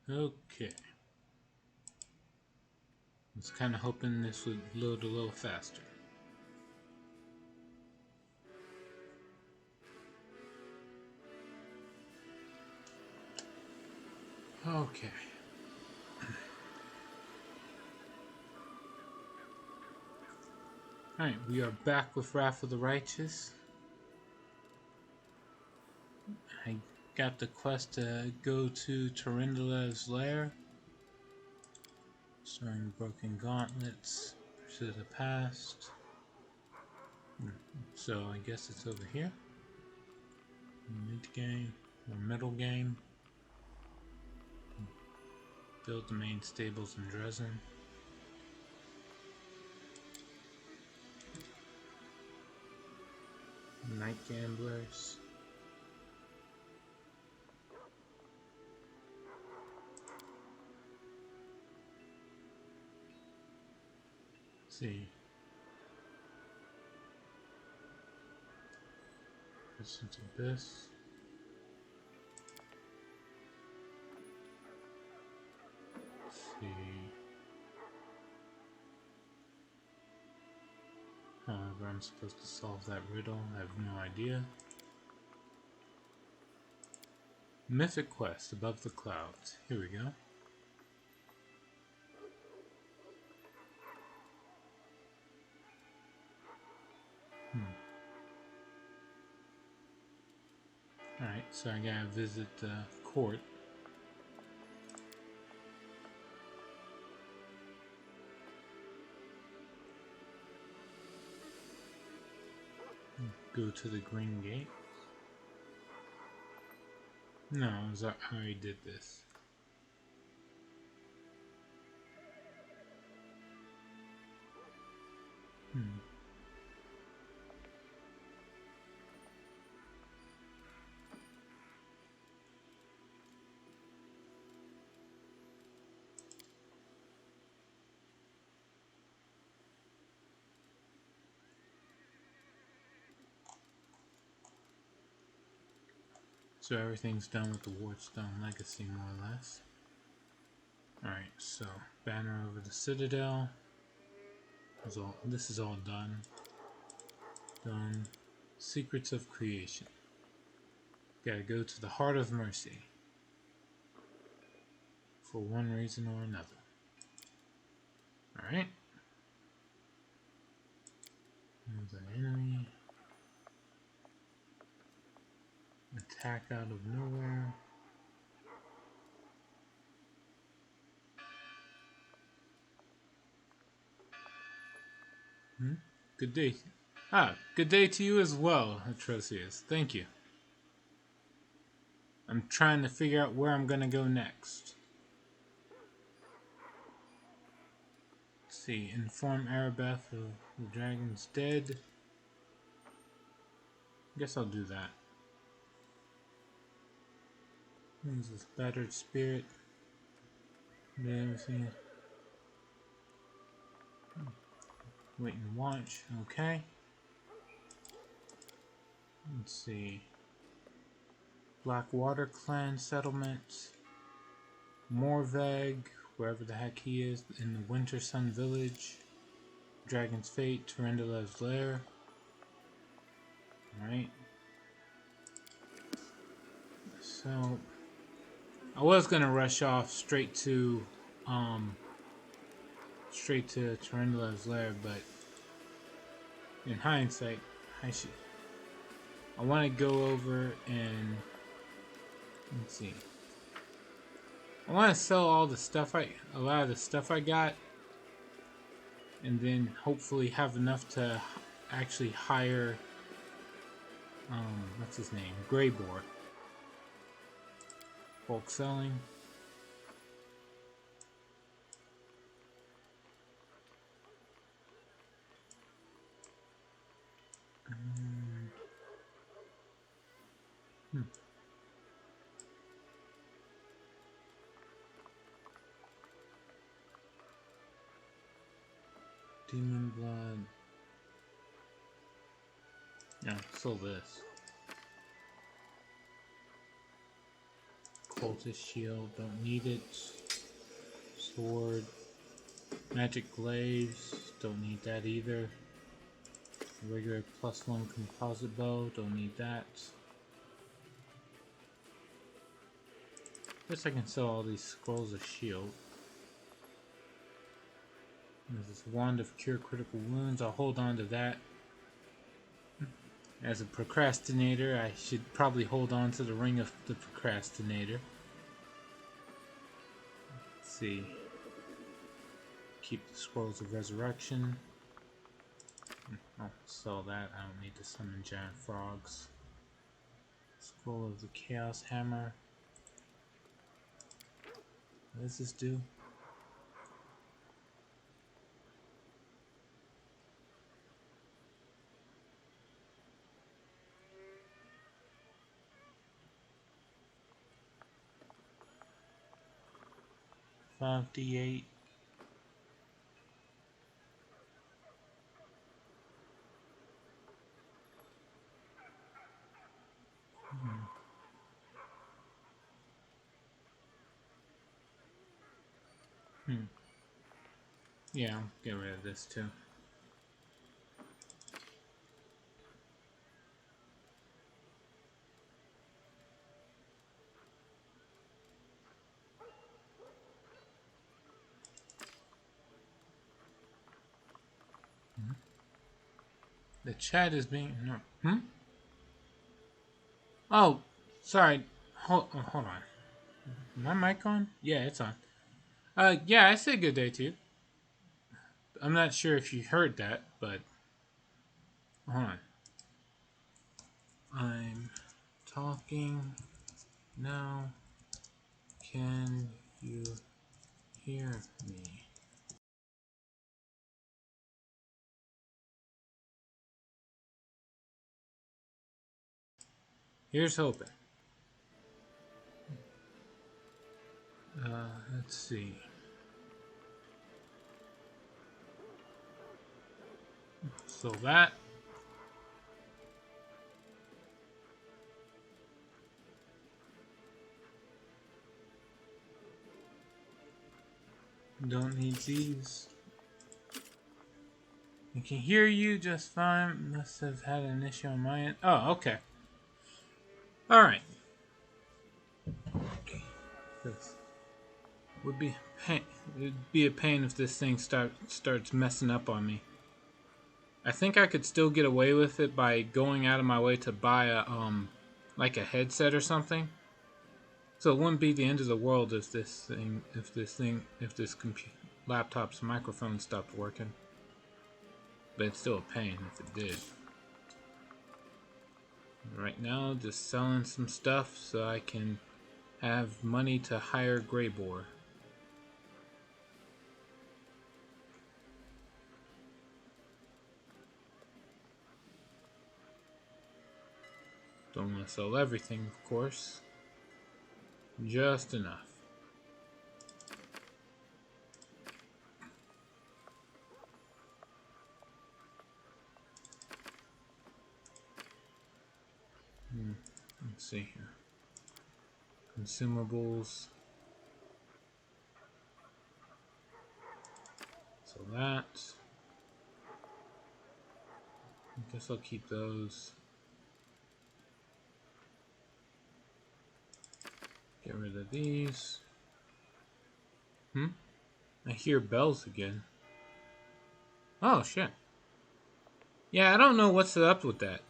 Okay. I was kind of hoping this would load a little faster. Okay. Alright, we are back with Wrath of the Righteous. I got the quest to go to Terindalev's lair. Starring Broken Gauntlets, Pursuit of the Past. So I guess it's over here. Mid game or middle game. Build the main stables in Dresden. Night Gamblers. Let's see. Listen to this. Let's see. However, I'm supposed to solve that riddle. I have no idea. Mythic Quest Above the Clouds. Here we go. Alright, so I gotta visit the court. Go to the Green Gate. No, I already did this. So everything's done with the Wardstone Legacy, more or less. Alright, so banner over the Citadel. This is all done. Done. Secrets of Creation. Gotta go to the Heart of Mercy. For one reason or another. Alright. There's an enemy. Attack out of nowhere. Good day. Good day to you as well, Atrocious. Thank you. I'm trying to figure out where I'm gonna go next. Let's see. Inform Arabeth of the dragon's dead. Guess I'll do that. Who's this battered spirit? Everything. Wait and watch. Okay. Let's see. Blackwater Clan settlement. Morveg, wherever the heck he is, in the Winter Sun Village. Dragon's Fate, Terindalev's lair. Alright. So I was gonna rush off straight to Terindalev's lair, but in hindsight, I want to go over and let's see. I want to sell a lot of the stuff I got, and then hopefully have enough to actually hire what's his name, Greybor. Bulk selling. Demon blood. Yeah, sold this. cultist shield, don't need it. Sword. Magic glaives, don't need that either. Regular +1 composite bow, don't need that. Guess I can sell all these scrolls of shield. There's this wand of cure critical wounds, I'll hold on to that. As a procrastinator, I should probably hold on to the ring of the procrastinator. Let's see. Keep the scrolls of resurrection. I'll sell that, I don't need to summon giant frogs. Scroll of the Chaos Hammer. What does this do? $5d8. Yeah, I'll get rid of this too. The chat is being no. Oh, sorry. Hold on. Is my mic on? Yeah, it's on. Yeah, I said good day to you. I'm not sure if you heard that, but hold on. I'm talking now. Can you hear me? Here's hoping. Let's see. So that. Don't need these. I can hear you just fine. Must have had an issue on my end. Oh, okay. Alright. Okay. This would be pain. It'd be a pain if this thing starts messing up on me. I think I could still get away with it by going out of my way to buy a like a headset or something. So it wouldn't be the end of the world if this laptop's microphone stopped working. But it's still a pain if it did. Right now, just selling some stuff so I can have money to hire Greybore. Don't want to sell everything, of course. Just enough. Let's see here. Consumables. So that. I guess I'll keep those. Get rid of these. I hear bells again. Oh, shit. Yeah, I don't know what's up with that.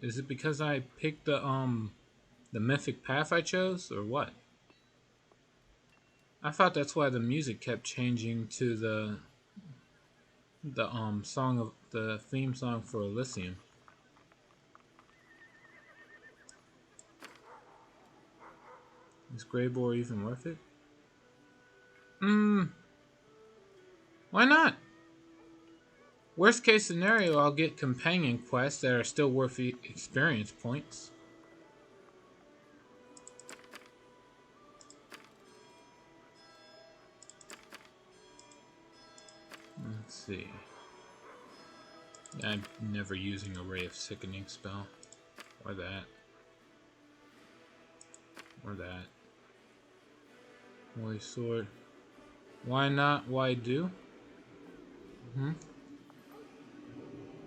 Is it because I picked the mythic path I chose, or what? I thought that's why the music kept changing to the song of the theme song for Elysium. Is Greybore even worth it? Why not? Worst case scenario, I'll get companion quests that are still worth experience points. Let's see. I'm never using a Ray of Sickening spell. Or that. Or that. Holy sword. Why not? Why do?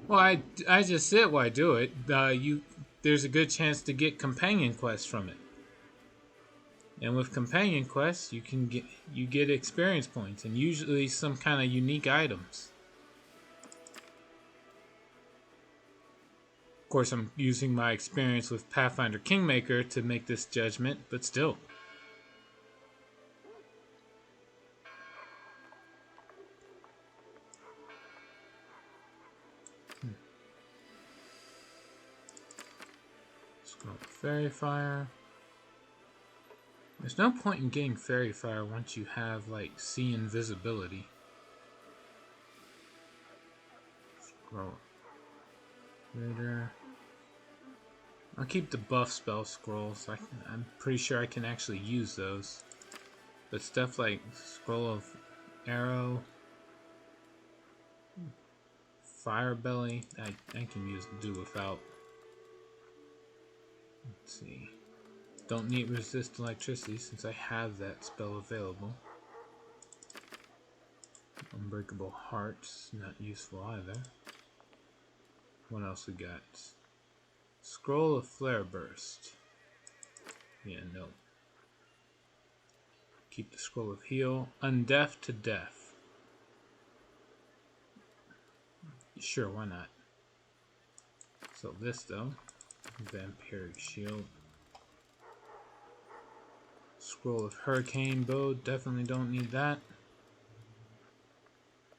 Well, I just said why do it. There's a good chance to get companion quests from it. And with companion quests, you get experience points and usually some kind of unique items. Of course, I'm using my experience with Pathfinder Kingmaker to make this judgment, but still. Scroll Fairy Fire. There's no point in getting Fairy Fire once you have, like, Sea Invisibility. Scroll. Raider. I'll keep the buff spell scrolls. I'm pretty sure I can actually use those. But stuff like Scroll of Arrow, Fire Belly, I can do without. Let's see. Don't need resist electricity since I have that spell available. Unbreakable Hearts, not useful either. What else we got? Scroll of Flare Burst. Yeah, no. Keep the Scroll of Heal. Undeaf to Death. Sure, why not? So this though. Vampiric Shield. Scroll of Hurricane Bow. Definitely don't need that.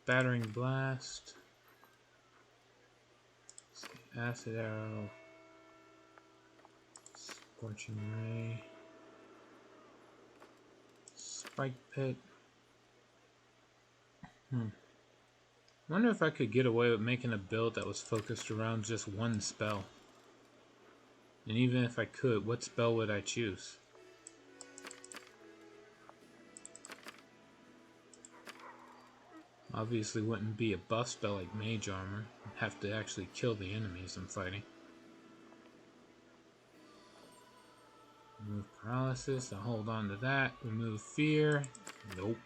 Battering Blast. Acid Arrow. Scorching Ray. Spike Pit. Wonder if I could get away with making a build that was focused around just one spell. And even if I could, what spell would I choose? Obviously wouldn't be a buff spell like Mage Armor. I'd have to actually kill the enemies I'm fighting. Remove Paralysis, I'll hold on to that. Remove Fear. Nope.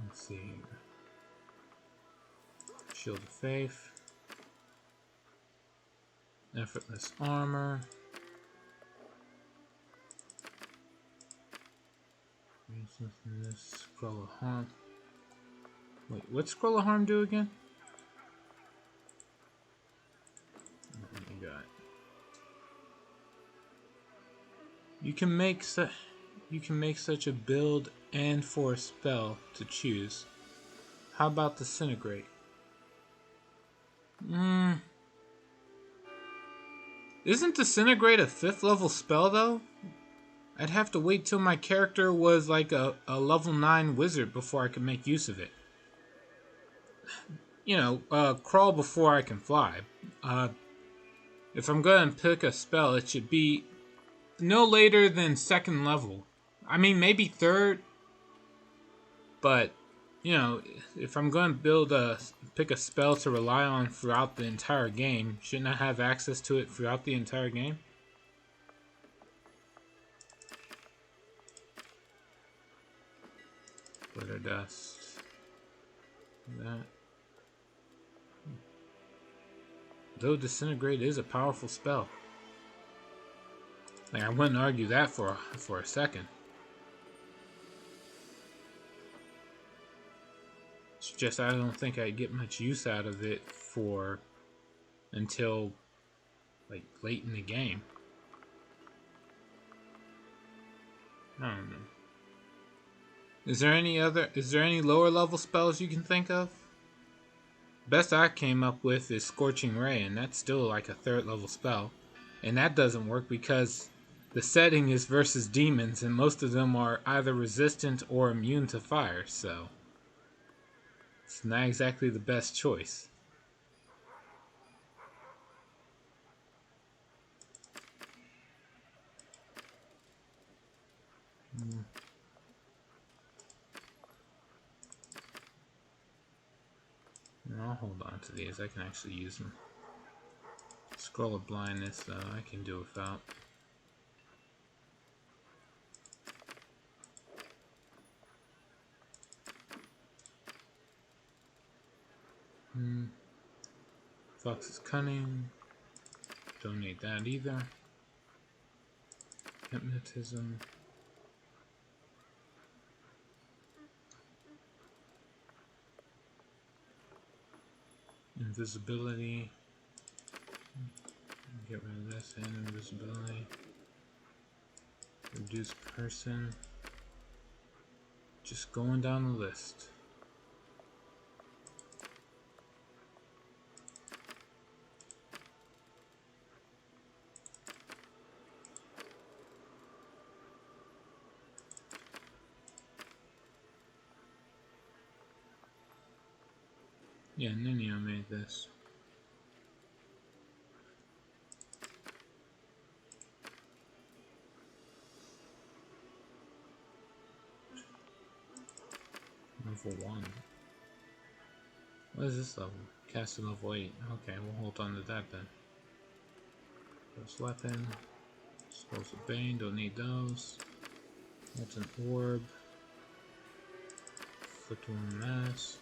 Let's see here. Shield of Faith. Effortless Armor. This Scroll of Harm. Wait, what Scroll of Harm do again? Oh my god. You can make such a build and for a spell to choose. How about Disintegrate? Isn't Disintegrate a 5th level spell though? I'd have to wait till my character was like a level 9 wizard before I could make use of it. You know, crawl before I can fly. If I'm gonna pick a spell, it should be no later than 2nd level. I mean, maybe 3rd. But, you know, if I'm going to pick a spell to rely on throughout the entire game, shouldn't I have access to it throughout the entire game? Glitter Dust. That. Though Disintegrate is a powerful spell. Like, I wouldn't argue that for a second. It's just I don't think I'd get much use out of it until like late in the game. I don't know. Is there any lower level spells you can think of? Best I came up with is Scorching Ray, and that's still like a 3rd level spell. And that doesn't work because the setting is versus demons, and most of them are either resistant or immune to fire, so it's not exactly the best choice. I'll hold on to these. I can actually use them. Scroll of Blindness, though, I can do without. Fox is cunning. Don't need that either. Hypnotism. Invisibility. Get rid of this and invisibility. Reduce person. Just going down the list. Yeah, Ninja made this. Level 1. What is this level? Casting level 8. Okay, we'll hold on to that then. First weapon. Scrolls of Bane, don't need those. That's an orb. Flickering Mass.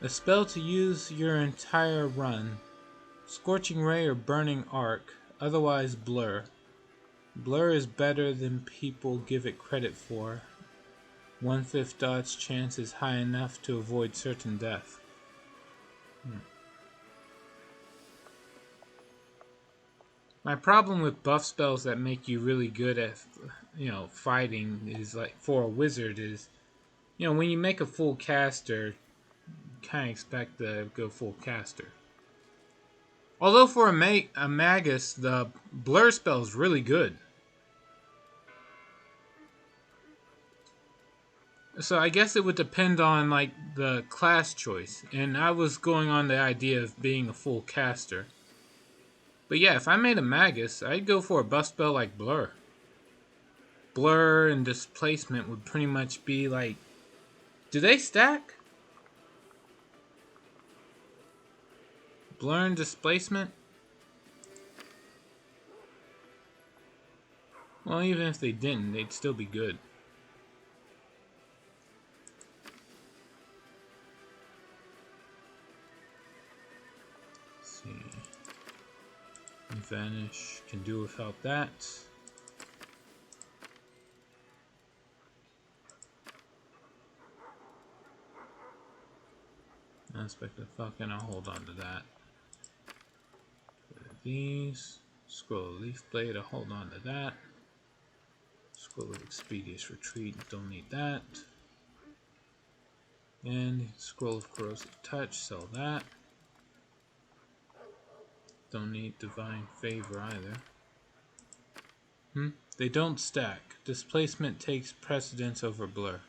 A spell to use your entire run. Scorching Ray or Burning Arc, otherwise Blur. Blur is better than people give it credit for. 1/5 dodge chance is high enough to avoid certain death. My problem with buff spells that make you really good at, fighting is like for a wizard is, when you make a full caster, you kind of expect to go full caster. Although for a magus, the blur spell is really good. So I guess it would depend on like the class choice, and I was going on the idea of being a full caster. But yeah, if I made a magus, I'd go for a buff spell like blur. Blur and displacement would pretty much be like, do they stack? Blur and displacement? Well, even if they didn't, they'd still be good. Let's see. Vanish, can do without that. Aspect of fucking, I'll hold on to that. These. Scroll of Leaf Blade, I'll hold on to that. Scroll of Expeditious Retreat, don't need that. And Scroll of Corrosive Touch, sell that. Don't need Divine Favor either. They don't stack. Displacement takes precedence over Blur.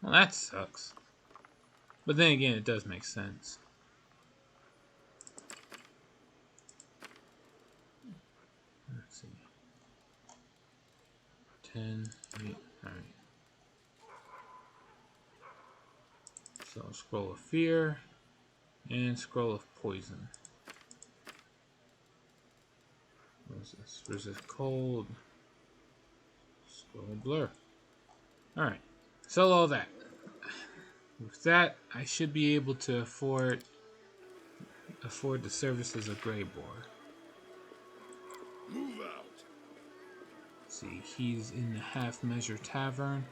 Well, that sucks. But then again, it does make sense. Let's see. 10, 8, alright. So, Scroll of Fear and Scroll of Poison. What is this? Resist Cold. Scroll of Blur. Alright. Sell all that. With that, I should be able to afford the services of Greyboar. Move out. Let's see, he's in the Half Measure Tavern.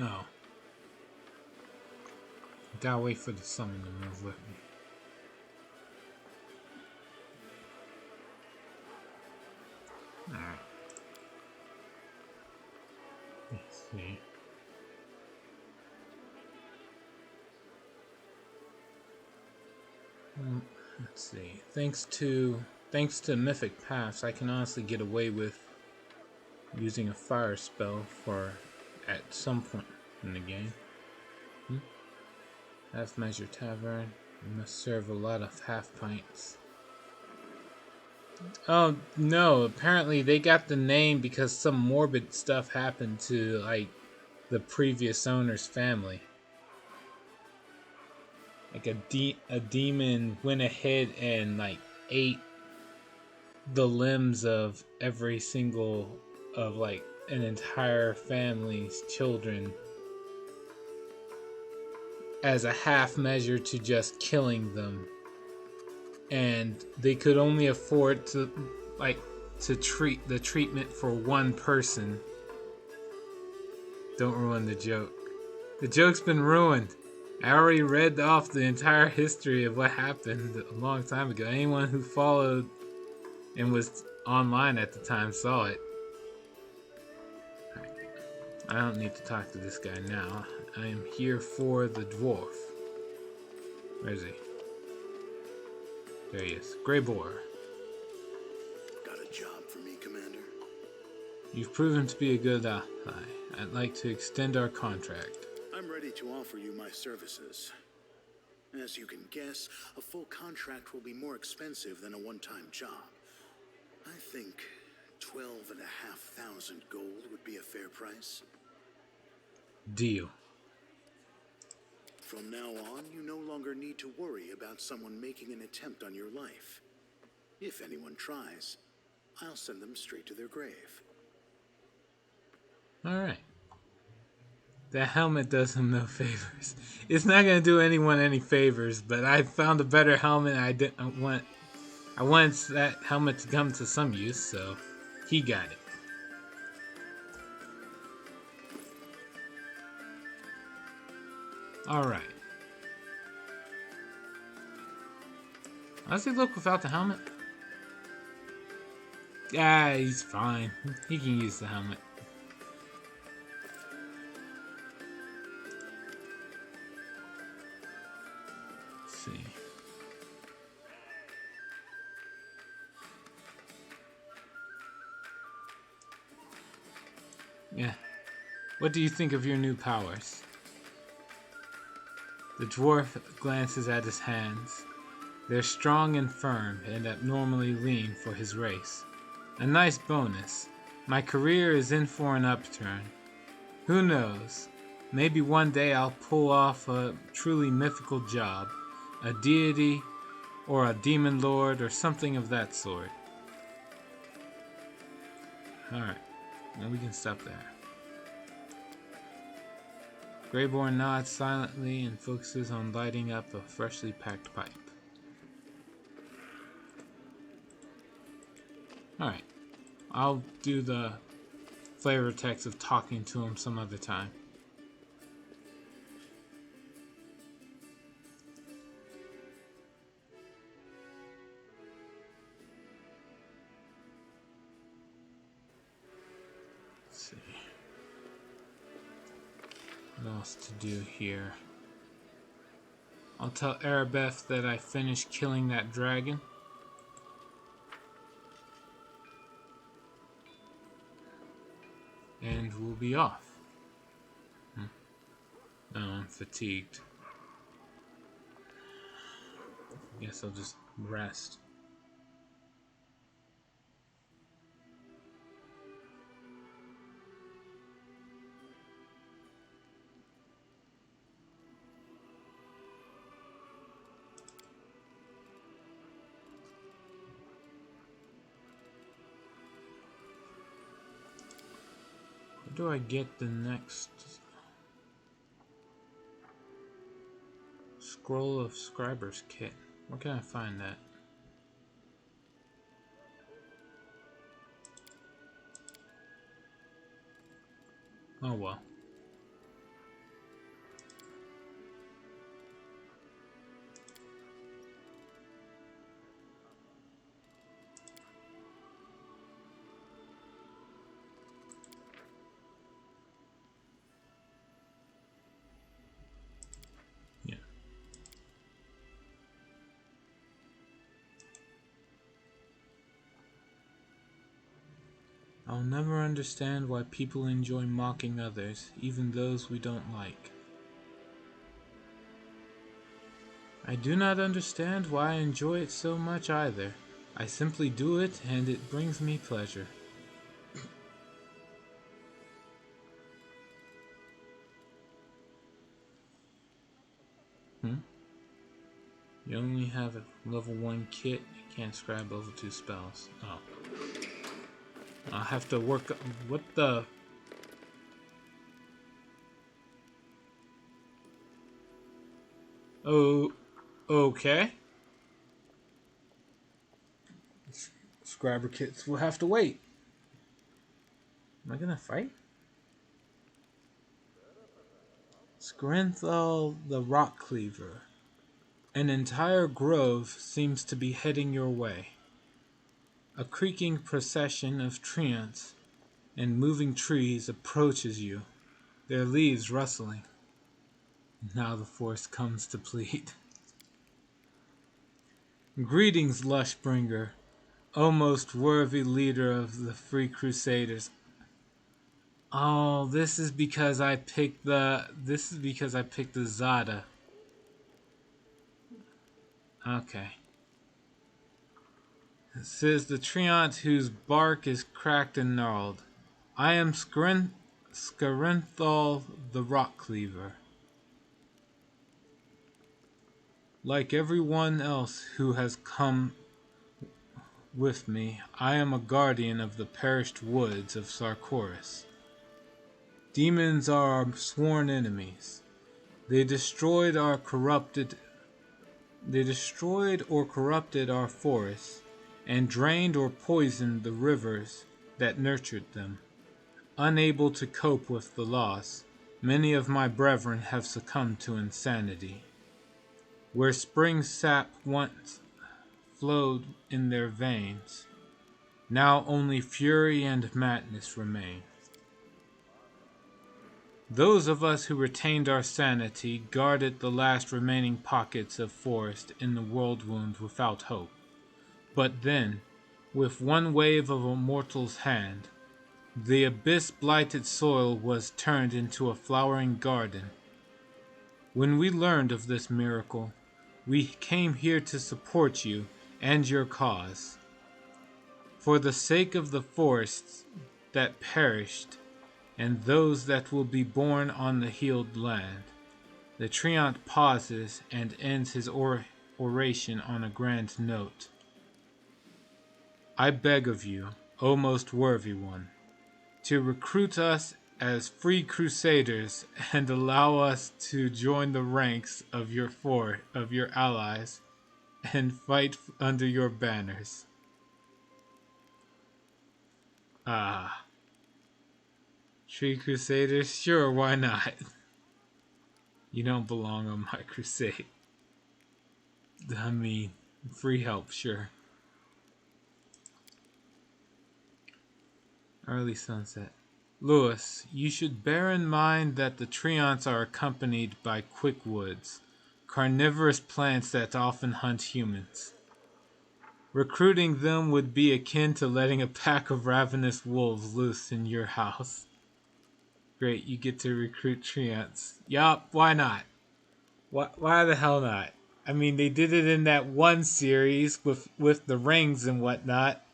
Oh. Gotta wait for the summon to move with me. Alright. Let's see. Let's see. Thanks to Mythic Paths, I can honestly get away with using a fire spell at some point in the game. Half Measure Tavern. You must serve a lot of half pints. Oh no, apparently they got the name because some morbid stuff happened to, like, the previous owner's family. Like a demon went ahead and, like, ate the limbs of every single of, like, an entire family's children as a half measure to just killing them. And they could only afford to, like, to treat the treatment for one person. Don't ruin the joke. The joke's been ruined. I already read off the entire history of what happened a long time ago. Anyone who followed and was online at the time saw it. I don't need to talk to this guy now. I am here for the dwarf. Where is he? There he is. Grey Boar. Got a job for me, Commander? You've proven to be a good ally. I'd like to extend our contract. I'm ready to offer you my services. As you can guess, a full contract will be more expensive than a one-time job. I think 12,500 gold would be a fair price. Deal. From now on, you no longer need to worry about someone making an attempt on your life. If anyone tries, I'll send them straight to their grave. Alright. That helmet does him no favors. It's not gonna do anyone any favors, but I found a better helmet. I want that helmet to come to some use, so he got it. Alright. How does he look without the helmet? Yeah, he's fine. He can use the helmet. Let's see. Yeah. What do you think of your new powers? The dwarf glances at his hands. They're strong and firm and abnormally lean for his race. A nice bonus. My career is in for an upturn. Who knows? Maybe one day I'll pull off a truly mythical job. A deity or a demon lord or something of that sort. Alright. Now we can stop there. Greyborn nods silently and focuses on lighting up a freshly packed pipe. Alright. I'll do the flavor text of talking to him some other time. Let's see. What else to do here? I'll tell Arabeth that I finished killing that dragon. And we'll be off. No, I'm fatigued. Guess I'll just rest. Where do I get the next Scroll of Scriber's Kit? Where can I find that? Oh well. Yeah. I'll never understand why people enjoy mocking others, even those we don't like. I do not understand why I enjoy it so much either. I simply do it, and it brings me pleasure. You only have a level 1 kit. You can't scribe level 2 spells. Oh. I'll have to work. What the? Oh. Okay. Scriber kits will have to wait. Am I gonna fight? Skrinthal the Rock Cleaver. An entire grove seems to be heading your way. A creaking procession of treants and moving trees approaches you, their leaves rustling. Now the forest comes to plead. Greetings, Lushbringer, O most worthy leader of the Free Crusaders. Oh, this is because I picked the Zada. Okay. It says the treant whose bark is cracked and gnarled. I am Skrinthal the Rock Cleaver. Like everyone else who has come with me, I am a guardian of the perished woods of Sarkoris. Demons are our sworn enemies. They destroyed or corrupted our forests, and drained or poisoned the rivers that nurtured them. Unable to cope with the loss, many of my brethren have succumbed to insanity. Where spring sap once flowed in their veins, now only fury and madness remain. Those of us who retained our sanity guarded the last remaining pockets of forest in the Worldwound without hope. But then, with one wave of a mortal's hand, the abyss-blighted soil was turned into a flowering garden. When we learned of this miracle, we came here to support you and your cause. For the sake of the forests that perished, and those that will be born on the healed land. The treant pauses and ends his oration on a grand note. I beg of you, O most worthy one, to recruit us as free crusaders and allow us to join the ranks of your allies and fight under your banners. Ah. Free Crusaders? Sure, why not? You don't belong on my crusade. I mean, free help, sure. Early sunset. Lewis, you should bear in mind that the treants are accompanied by quickwoods, carnivorous plants that often hunt humans. Recruiting them would be akin to letting a pack of ravenous wolves loose in your house. Great, you get to recruit treants. Yup, why not? Why the hell not? I mean, they did it in that one series with the rings and whatnot.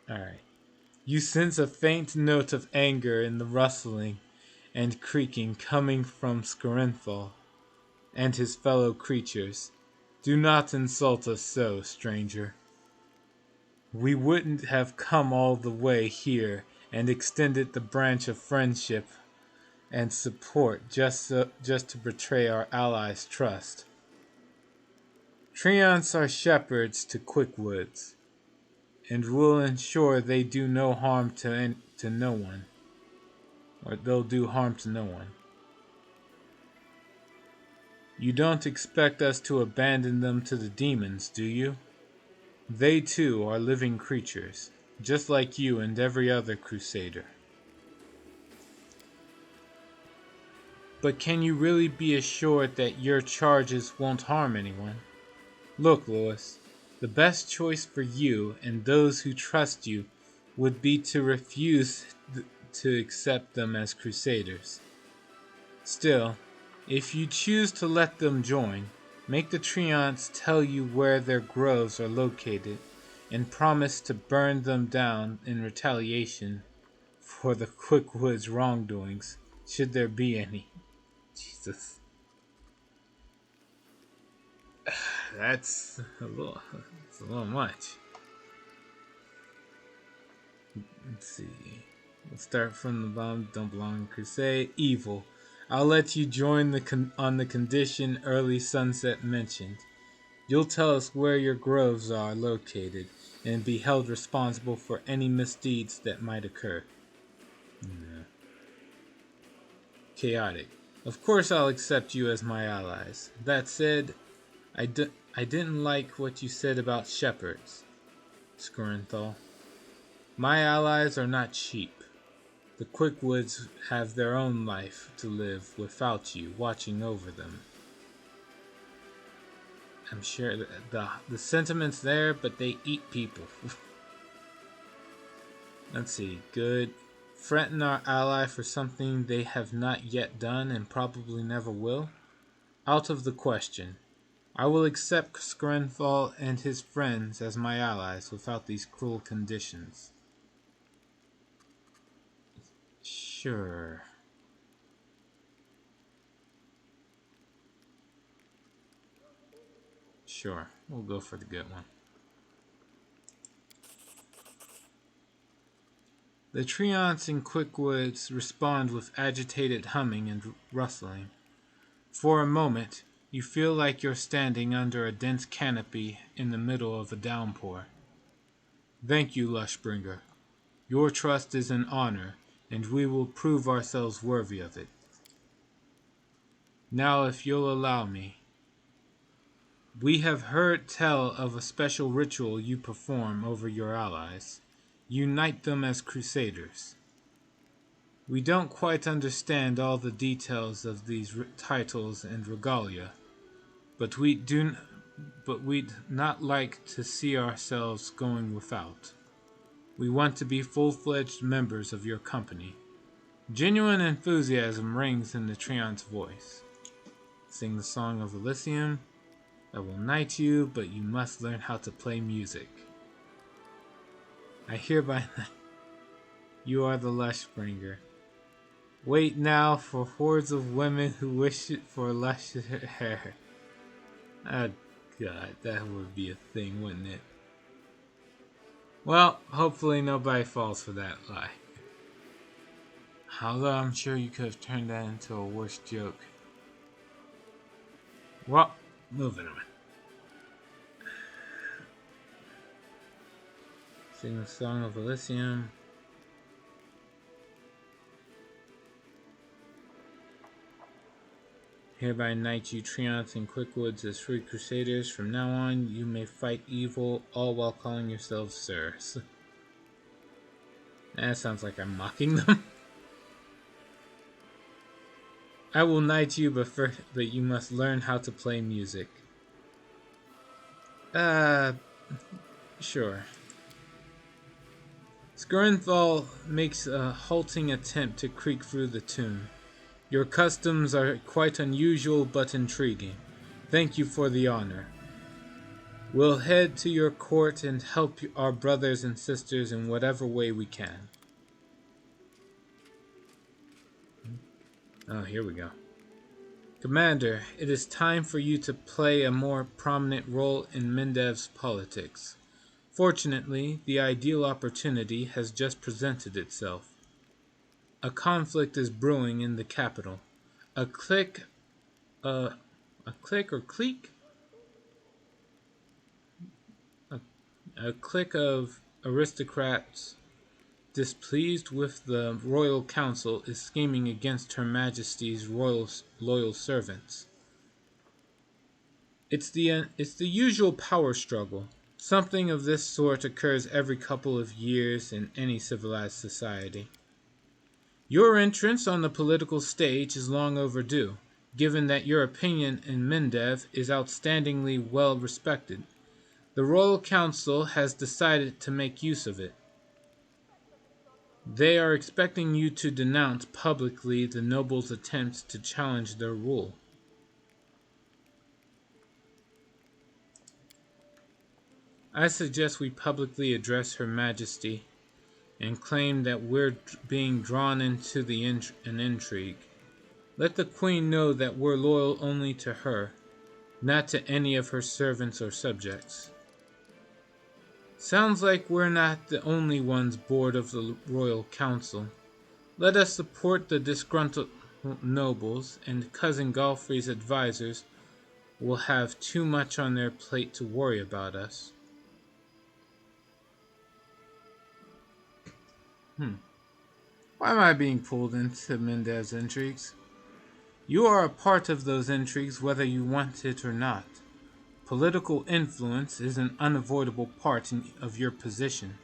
Alright. You sense a faint note of anger in the rustling and creaking coming from Skrinthal and his fellow creatures. Do not insult us so, stranger. We wouldn't have come all the way here and extended the branch of friendship and support just to betray our allies' trust. Treants are shepherds to quickwoods, and will ensure they do no harm to no one, or they'll do harm to no one. You don't expect us to abandon them to the demons, do you? They too are living creatures, just like you and every other crusader. But can you really be assured that your charges won't harm anyone? Look, Lewis, the best choice for you and those who trust you would be to refuse to accept them as crusaders. Still, If you choose to let them join, make the Treants tell you where their groves are located and promise to burn them down in retaliation for the Quickwoods wrongdoings, should there be any. Jesus. That's a little much. Let's see. We'll start from the bottom. Don't belong in Crusade. Evil. I'll let you join on the condition early sunset mentioned. You'll tell us where your groves are located and be held responsible for any misdeeds that might occur. No. Chaotic. Of course I'll accept you as my allies. That said, I didn't like what you said about shepherds, Skurenthal. My allies are not sheep. The Quickwoods have their own life to live without you watching over them. I'm sure the sentiment's there, but they eat people. Let's see. Good. Threaten our ally for something they have not yet done and probably never will? Out of the question. I will accept Skurenthal and his friends as my allies without these cruel conditions. Sure. Sure. We'll go for the good one. The Treants in Quickwoods respond with agitated humming and rustling. For a moment, you feel like you're standing under a dense canopy in the middle of a downpour. Thank you, Lushbringer. Your trust is an honor, and we will prove ourselves worthy of it. Now, if you'll allow me, we have heard tell of a special ritual you perform over your allies. Unite them as crusaders. We don't quite understand all the details of these titles and regalia, but we'd not like to see ourselves going without. We want to be full-fledged members of your company. Genuine enthusiasm rings in the Treant's voice. Sing the Song of Elysium. I will knight you, but you must learn how to play music. I hereby you are the Lushbringer. Wait now for hordes of women who wish it for lush hair. Oh God, that would be a thing, wouldn't it? Well, hopefully nobody falls for that lie. Although I'm sure you could have turned that into a worse joke. Well, moving on. Sing the Song of Elysium. Hereby knight you Treants and Quickwoods as free crusaders. From now on, you may fight evil, all while calling yourselves sirs. That sounds like I'm mocking them. I will knight you, but you must learn how to play music. Sure. Skurenthal makes a halting attempt to creak through the tune. Your customs are quite unusual but intriguing. Thank you for the honor. We'll head to your court and help our brothers and sisters in whatever way we can. Oh, here we go. Commander, it is time for you to play a more prominent role in Mendev's politics. Fortunately, the ideal opportunity has just presented itself. A conflict is brewing in the capital. A clique of aristocrats displeased with the royal council is scheming against Her Majesty's loyal servants. It's the usual power struggle. Something of this sort occurs every couple of years in any civilized society. Your entrance on the political stage is long overdue, given that your opinion in Mendev is outstandingly well respected. The Royal Council has decided to make use of it. They are expecting you to denounce publicly the nobles' attempts to challenge their rule. I suggest we publicly address Her Majesty and claim that we're being drawn into an intrigue. Let the Queen know that we're loyal only to her, not to any of her servants or subjects. Sounds like we're not the only ones bored of the Royal Council. Let us support the disgruntled nobles, and Cousin Godfrey's advisors will have too much on their plate to worry about us. Why am I being pulled into Mendev's intrigues? You are a part of those intrigues whether you want it or not. Political influence is an unavoidable part of your position.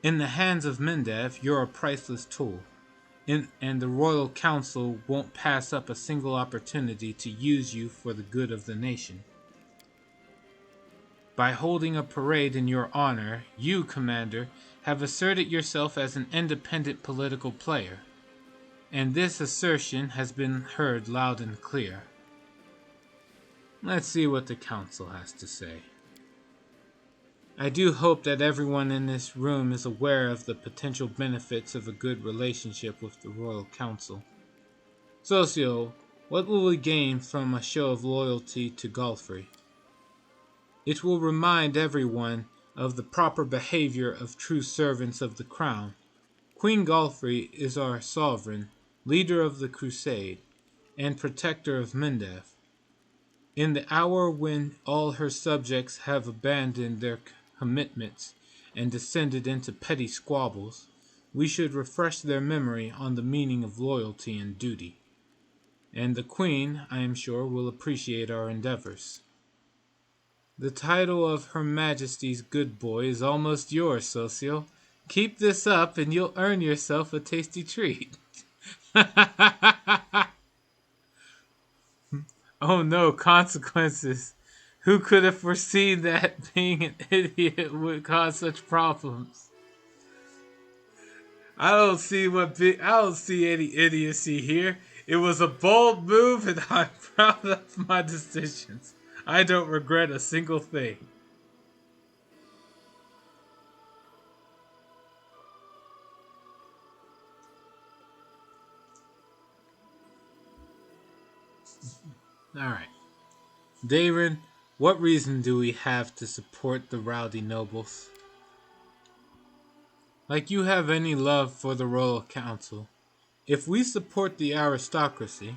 In the hands of Mendev, you're a priceless tool, and the Royal Council won't pass up a single opportunity to use you for the good of the nation. By holding a parade in your honor, you, Commander, have asserted yourself as an independent political player, and this assertion has been heard loud and clear. Let's see what the Council has to say. I do hope that everyone in this room is aware of the potential benefits of a good relationship with the Royal Council. Socio, what will we gain from a show of loyalty to Godfrey? It will remind everyone of the proper behavior of true servants of the Crown. Queen Godfrey is our sovereign, leader of the crusade, and protector of Mendev. In the hour when all her subjects have abandoned their commitments and descended into petty squabbles, we should refresh their memory on the meaning of loyalty and duty. And the Queen, I am sure, will appreciate our endeavors. The title of Her Majesty's good boy is almost yours, Socio. Keep this up and you'll earn yourself a tasty treat. Oh no, consequences. Who could have foreseen that being an idiot would cause such problems? I don't see any idiocy here. It was a bold move and I'm proud of my decisions. I don't regret a single thing. Alright. Daron, what reason do we have to support the rowdy nobles? Like you have any love for the Royal Council. If we support the aristocracy,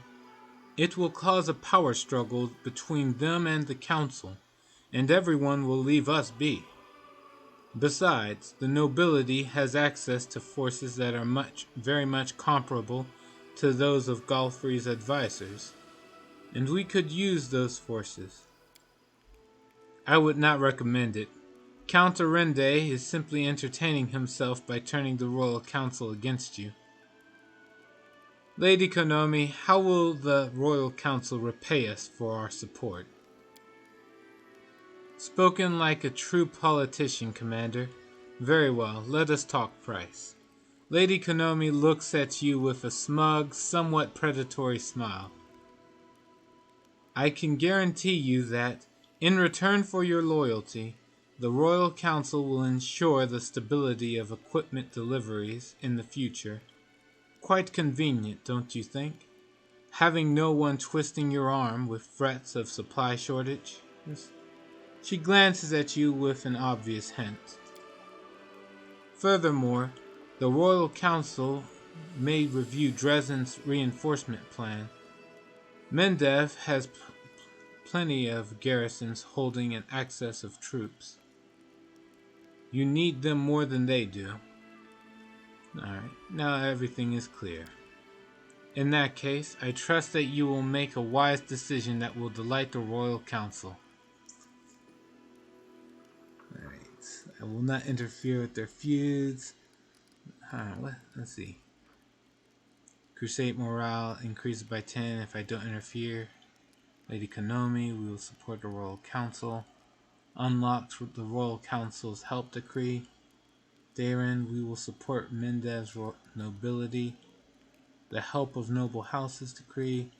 it will cause a power struggle between them and the Council, and everyone will leave us be. Besides, the nobility has access to forces that are very much comparable to those of Godfrey's advisors, and we could use those forces. I would not recommend it. Count Arende is simply entertaining himself by turning the Royal Council against you. Lady Konomi, how will the Royal Council repay us for our support? Spoken like a true politician, Commander. Very well, let us talk price. Lady Konomi looks at you with a smug, somewhat predatory smile. I can guarantee you that, in return for your loyalty, the Royal Council will ensure the stability of equipment deliveries in the future. Quite convenient, don't you think? Having no one twisting your arm with threats of supply shortage. She glances at you with an obvious hint. Furthermore, the Royal Council may review Dresden's reinforcement plan. Mendev has plenty of garrisons holding an excess of troops. You need them more than they do. Alright, now everything is clear. In that case, I trust that you will make a wise decision that will delight the Royal Council. Alright, I will not interfere with their feuds. Let's see. Crusade morale increases by 10 if I don't interfere. Lady Konomi, we will support the Royal Council. Unlocked the Royal Council's help decree. therein we will support Mendev's nobility, the help of noble houses decree.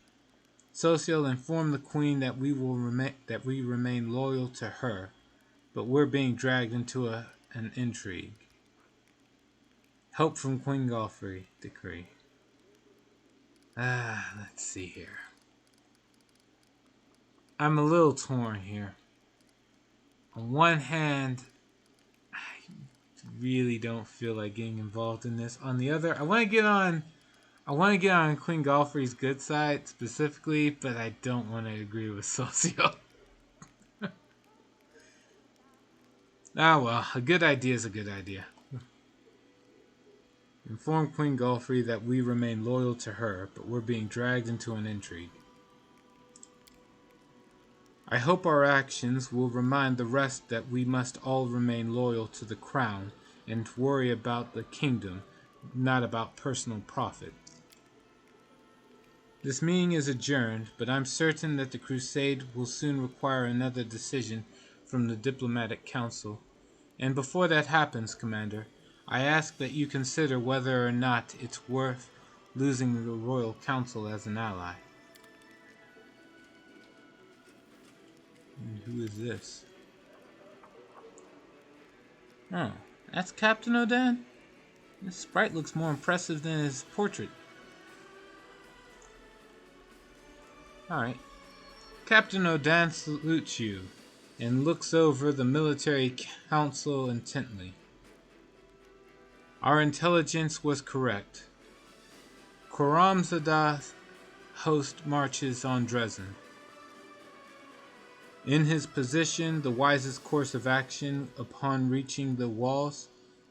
Social inform the queen that we remain loyal to her, but we're being dragged into an intrigue. Help from Queen Galfrey decree. Let's see here. I'm a little torn here. On one hand, I really don't feel like getting involved in this. On the other, I want to get on Queen Galfrey's good side specifically, but I don't want to agree with Socio. Well, a good idea is a good idea. Inform Queen Galfrey that we remain loyal to her, but we're being dragged into an intrigue. I hope our actions will remind the rest that we must all remain loyal to the crown and worry about the kingdom, not about personal profit. This meeting is adjourned, but I'm certain that the crusade will soon require another decision from the diplomatic council. And before that happens, Commander, I ask that you consider whether or not it's worth losing the Royal Council as an ally. And who is this? Oh, that's Captain Odan? This sprite looks more impressive than his portrait. Alright. Captain Odan salutes you and looks over the military council intently. Our intelligence was correct. Khorramzadah's host marches on Dresden. In his position, the wisest course of action upon reaching the walls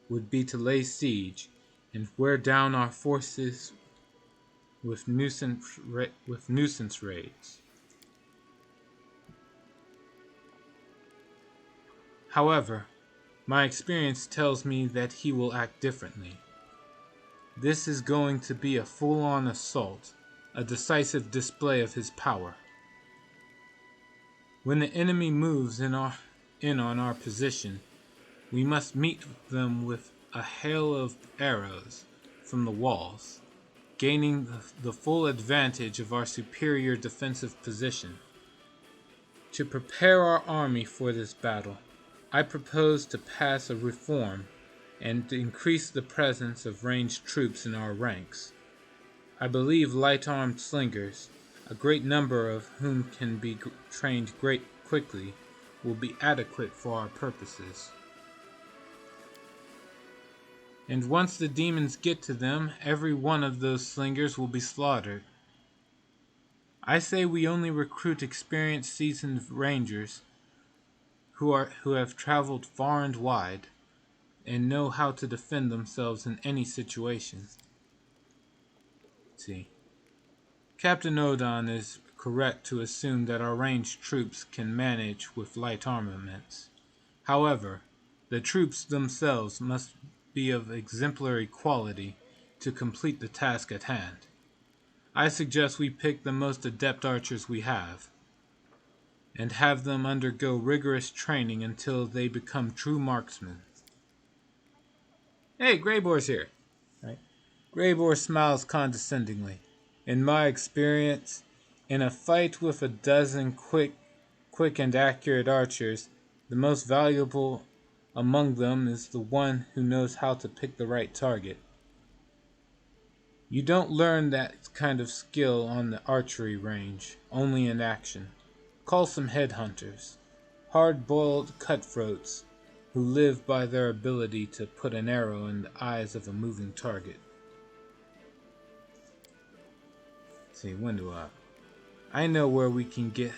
would be to lay siege and wear down our forces with nuisance raids. However, my experience tells me that he will act differently. This is going to be a full-on assault, a decisive display of his power. When the enemy moves in on our position, we must meet them with a hail of arrows from the walls, gaining the full advantage of our superior defensive position. To prepare our army for this battle, I propose to pass a reform and to increase the presence of ranged troops in our ranks. I believe light-armed slingers, a great number of whom can be trained quickly, will be adequate for our purposes. And once the demons get to them, every one of those slingers will be slaughtered. I say we only recruit experienced, seasoned rangers who have traveled far and wide and know how to defend themselves in any situation. See, Captain Odan is correct to assume that our ranged troops can manage with light armaments. However, the troops themselves must be of exemplary quality to complete the task at hand. I suggest we pick the most adept archers we have, and have them undergo rigorous training until they become true marksmen. Hey, Greyboar's here. Right? Greyboar smiles condescendingly. In my experience, in a fight with a dozen quick and accurate archers, the most valuable among them is the one who knows how to pick the right target. You don't learn that kind of skill on the archery range, only in action. Call some headhunters, hard-boiled cutthroats who live by their ability to put an arrow in the eyes of a moving target. Let's see, when do I know where we can get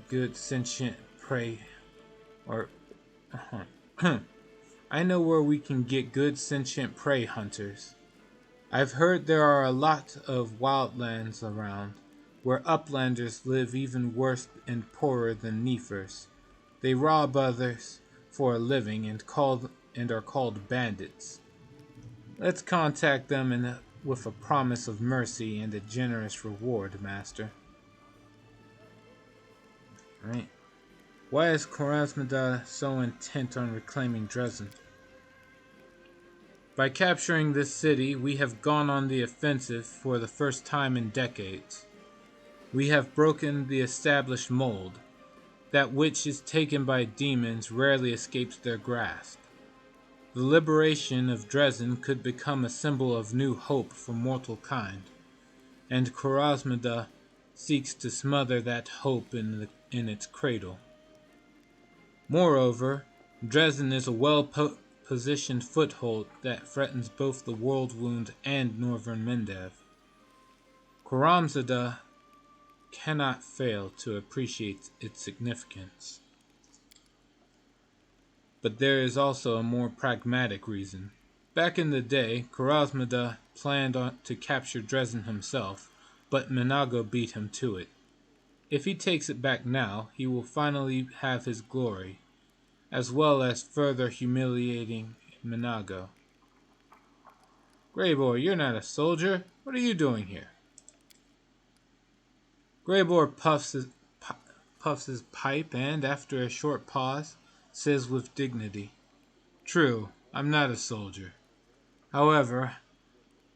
good sentient prey, I know where we can get good sentient prey hunters. I've heard there are a lot of wildlands around, where uplanders live even worse and poorer than Nephers. They rob others for a living and are called bandits. Let's contact them with a promise of mercy and a generous reward, Master. Alright. Why is Khorramzadah so intent on reclaiming Dresden? By capturing this city, we have gone on the offensive for the first time in decades. We have broken the established mold. That which is taken by demons rarely escapes their grasp. The liberation of Dresden could become a symbol of new hope for mortal kind, and Korosmada seeks to smother that hope in its cradle. Moreover, Dresden is a well-positioned foothold that threatens both the World Wound and Northern Mendev. Korosmada cannot fail to appreciate its significance. But there is also a more pragmatic reason. Back in the day, Korosmada planned to capture Dresden himself, but Minago beat him to it. If he takes it back now, he will finally have his glory, as well as further humiliating Minago. Greybor, you're not a soldier. What are you doing here? Greybor puffs his pipe and, after a short pause, says with dignity, "True, I'm not a soldier. However,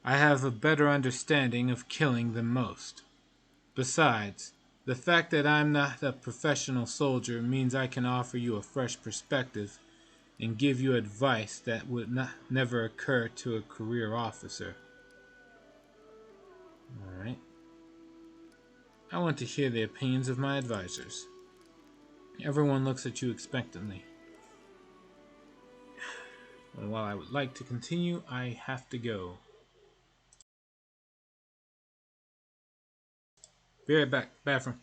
I have a better understanding of killing than most. Besides, the fact that I'm not a professional soldier means I can offer you a fresh perspective and give you advice that would never occur to a career officer." Alright. I want to hear the opinions of my advisors. Everyone looks at you expectantly. And while I would like to continue, I have to go. Be right back. Bathroom.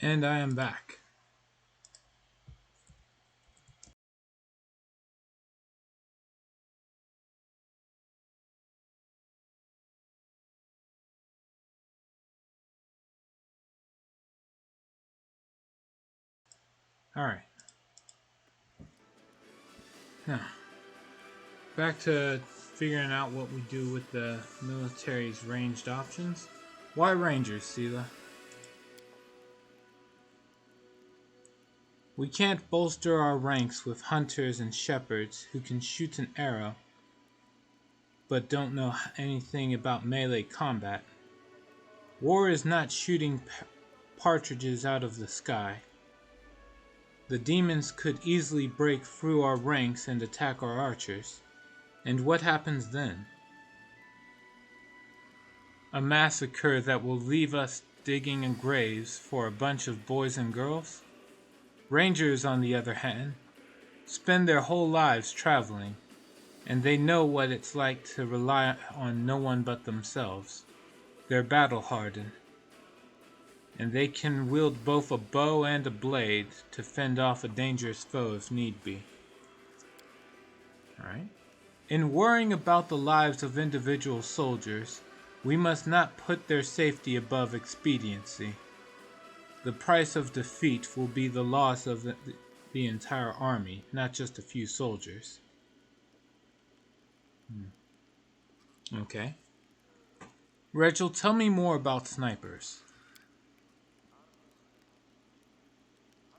And I am back. Alright. Now, back to figuring out what we do with the military's ranged options. Why Rangers, Sela? We can't bolster our ranks with hunters and shepherds who can shoot an arrow but don't know anything about melee combat. War is not shooting partridges out of the sky. The demons could easily break through our ranks and attack our archers. And what happens then? A massacre that will leave us digging in graves for a bunch of boys and girls? Rangers, on the other hand, spend their whole lives traveling, and they know what it's like to rely on no one but themselves. They're battle-hardened, and they can wield both a bow and a blade to fend off a dangerous foe if need be. Alright. In worrying about the lives of individual soldiers, we must not put their safety above expediency. The price of defeat will be the loss of the entire army, not just a few soldiers. Okay. Rachel, tell me more about snipers.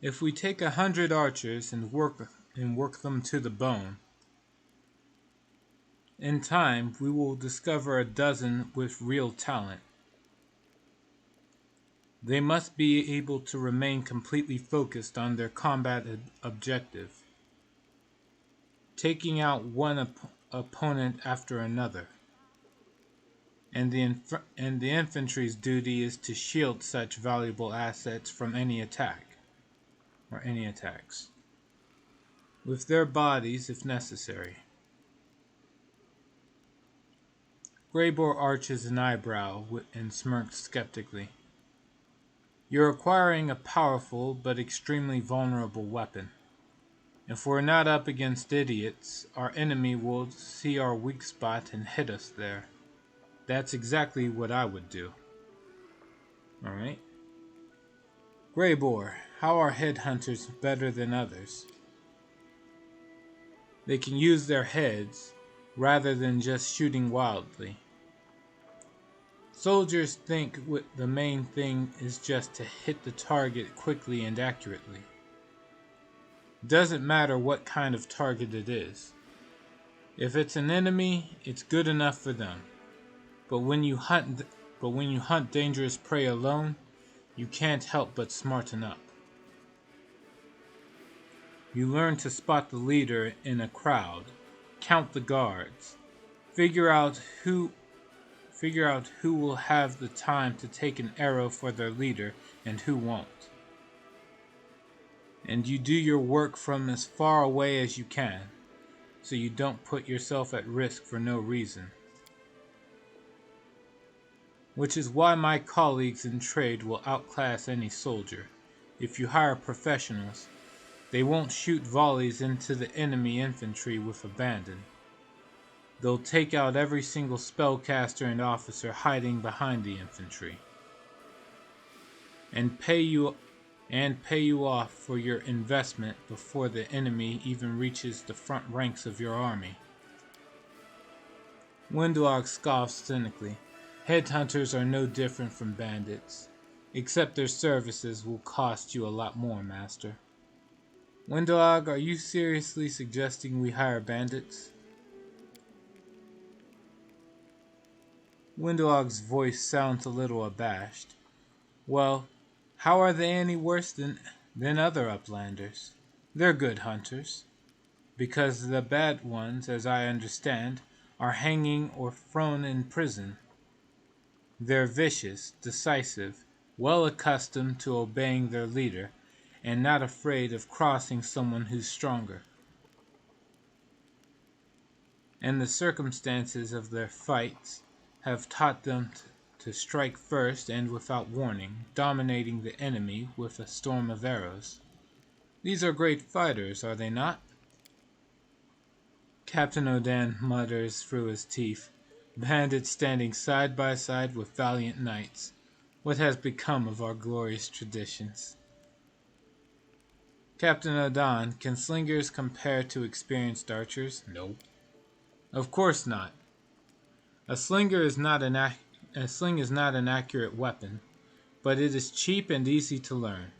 If we take 100 archers and work them to the bone, in time we will discover a dozen with real talent. They must be able to remain completely focused on their combat objective, taking out one opponent after another. And the infantry's duty is to shield such valuable assets from any attack, or any attacks, with their bodies if necessary. Greybor arches an eyebrow and smirks skeptically. You're acquiring a powerful but extremely vulnerable weapon. If we're not up against idiots, our enemy will see our weak spot and hit us there. That's exactly what I would do. Alright. Greybor, how are headhunters better than others? They can use their heads rather than just shooting wildly. Soldiers think the main thing is just to hit the target quickly and accurately. Doesn't matter what kind of target it is. If it's an enemy, it's good enough for them. But when you hunt dangerous prey alone, you can't help but smarten up. You learn to spot the leader in a crowd, count the guards, figure out who will have the time to take an arrow for their leader and who won't. And you do your work from as far away as you can, so you don't put yourself at risk for no reason. Which is why my colleagues in trade will outclass any soldier. If you hire professionals, they won't shoot volleys into the enemy infantry with abandon. They'll take out every single spellcaster and officer hiding behind the infantry, and pay you off for your investment before the enemy even reaches the front ranks of your army. Windog scoffs cynically. Headhunters are no different from bandits, except their services will cost you a lot more, Master. Windog, are you seriously suggesting we hire bandits? Windog's voice sounds a little abashed. Well, how are they any worse than other uplanders? They're good hunters, because the bad ones, as I understand, are hanging or thrown in prison. They're vicious, decisive, well accustomed to obeying their leader, and not afraid of crossing someone who's stronger. And the circumstances of their fights have taught them to strike first and without warning, dominating the enemy with a storm of arrows. These are great fighters, are they not? Captain Odan mutters through his teeth. Bandits standing side by side with valiant knights. What has become of our glorious traditions? Captain Odan, can slingers compare to experienced archers? No. Of course not. A sling is not an accurate weapon, but it is cheap and easy to learn.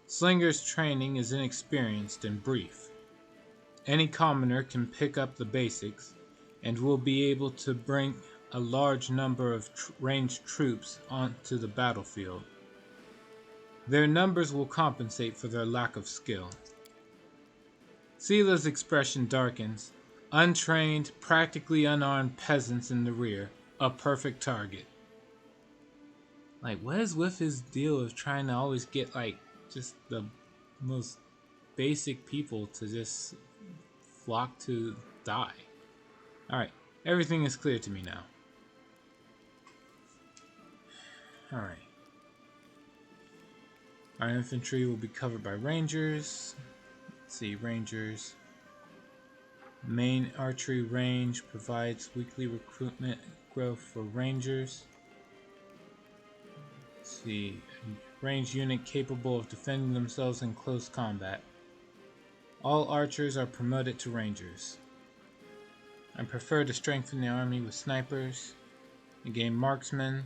Slinger's training is inexperienced and brief. Any commoner can pick up the basics, and will be able to bring a large number of ranged troops onto the battlefield. Their numbers will compensate for their lack of skill. Sila's expression darkens. Untrained, practically unarmed peasants in the rear. A perfect target. Like, what is with his deal of trying to always get, like, just the most basic people to just flock to die? Alright, everything is clear to me now. Alright. Our infantry will be covered by rangers. Let's see, rangers. Main archery range provides weekly recruitment growth for rangers. Let's see, ranged unit capable of defending themselves in close combat. All archers are promoted to rangers. I prefer to strengthen the army with snipers. Again, marksmen.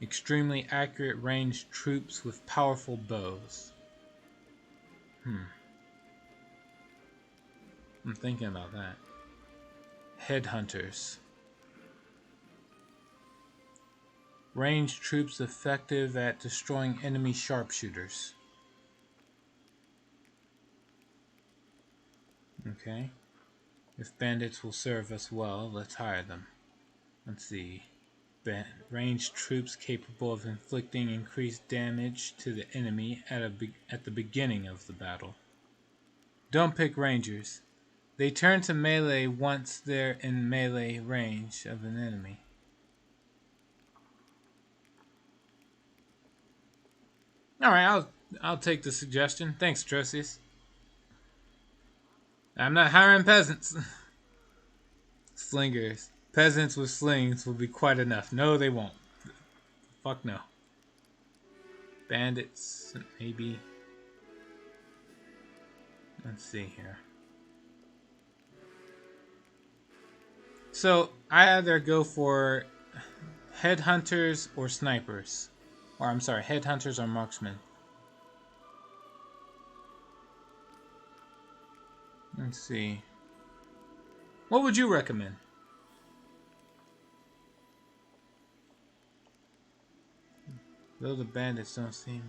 Extremely accurate ranged troops with powerful bows. I'm thinking about that. Headhunters. Ranged troops effective at destroying enemy sharpshooters. Okay. If bandits will serve us well, let's hire them. Let's see. Ranged troops capable of inflicting increased damage to the enemy at the beginning of the battle. Don't pick rangers. They turn to melee once they're in melee range of an enemy. Alright, I'll take the suggestion. Thanks, Trosius. I'm not hiring peasants. Slingers. Peasants with slings will be quite enough. No, they won't. Fuck no. Bandits, maybe. Let's see here. So, I either go for headhunters or snipers. Or, I'm sorry, headhunters or marksmen. Let's see. What would you recommend? Though the bandits don't seem...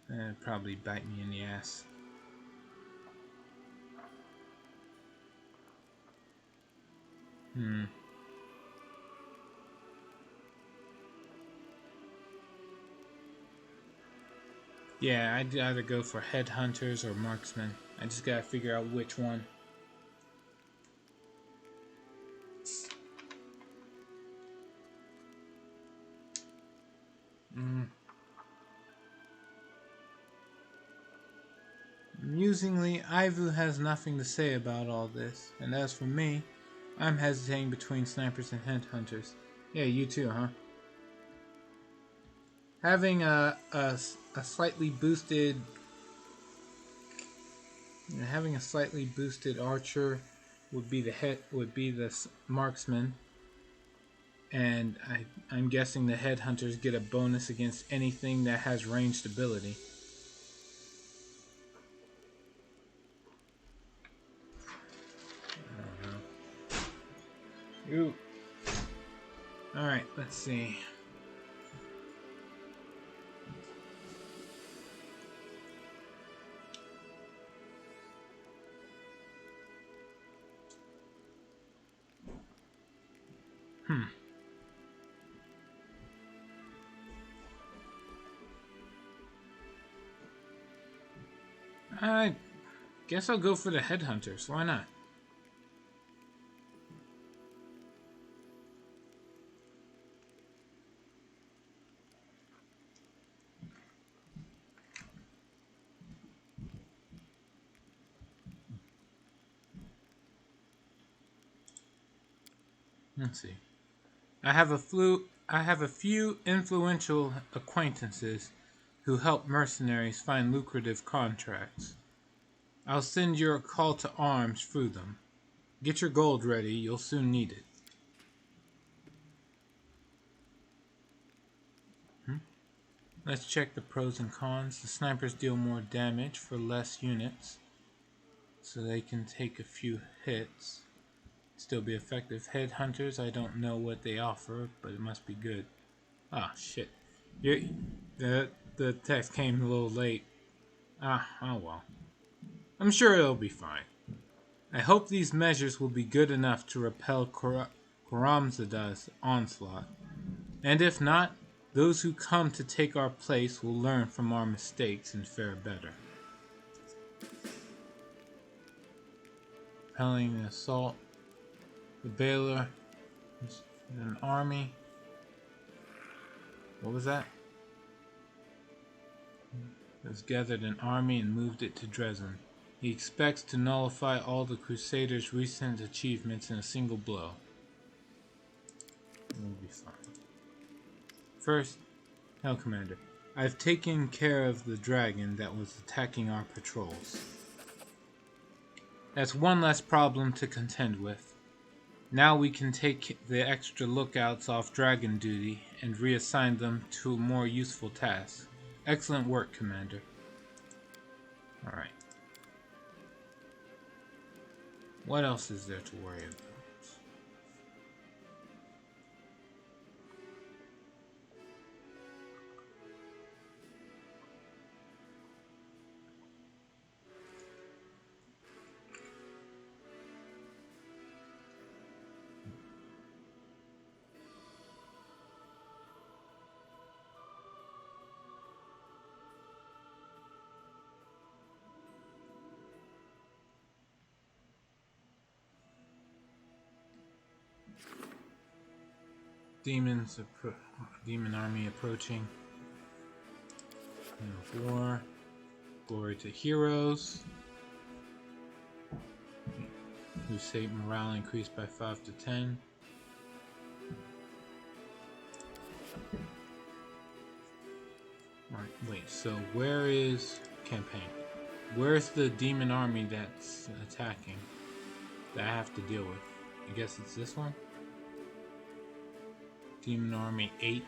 That'd probably bite me in the ass. Yeah, I'd either go for headhunters or marksmen. I just gotta figure out which one. Amusingly, Ivu has nothing to say about all this, and as for me, I'm hesitating between snipers and headhunters. Yeah, you too, huh? Having a slightly boosted archer would be the marksman, and I'm guessing the headhunters get a bonus against anything that has ranged ability. Ooh. Alright, let's see. I guess I'll go for the headhunters. Why not? Let's see. I have a few influential acquaintances who help mercenaries find lucrative contracts. I'll send your call to arms through them. Get your gold ready, you'll soon need it. Let's check the pros and cons. The snipers deal more damage for less units, so they can take a few hits, still be effective. Headhunters, I don't know what they offer, but it must be good. Ah, shit. The text came a little late. Oh well. I'm sure it'll be fine. I hope these measures will be good enough to repel Karamzada's onslaught. And if not, those who come to take our place will learn from our mistakes and fare better. Repelling an assault. The Baylor is an army. What was that? Has gathered an army and moved it to Dresden. He expects to nullify all the Crusaders' recent achievements in a single blow. It'll be fine. First, Hell Commander, I've taken care of the dragon that was attacking our patrols. That's one less problem to contend with. Now we can take the extra lookouts off dragon duty and reassign them to a more useful task. Excellent work, Commander. Alright. What else is there to worry about? Demon army approaching. War. Glory to heroes. Crusade morale increased by 5 to 10. Alright, wait, so where is campaign? Where's the demon army that's attacking that I have to deal with? I guess it's this one? Demon Army 8.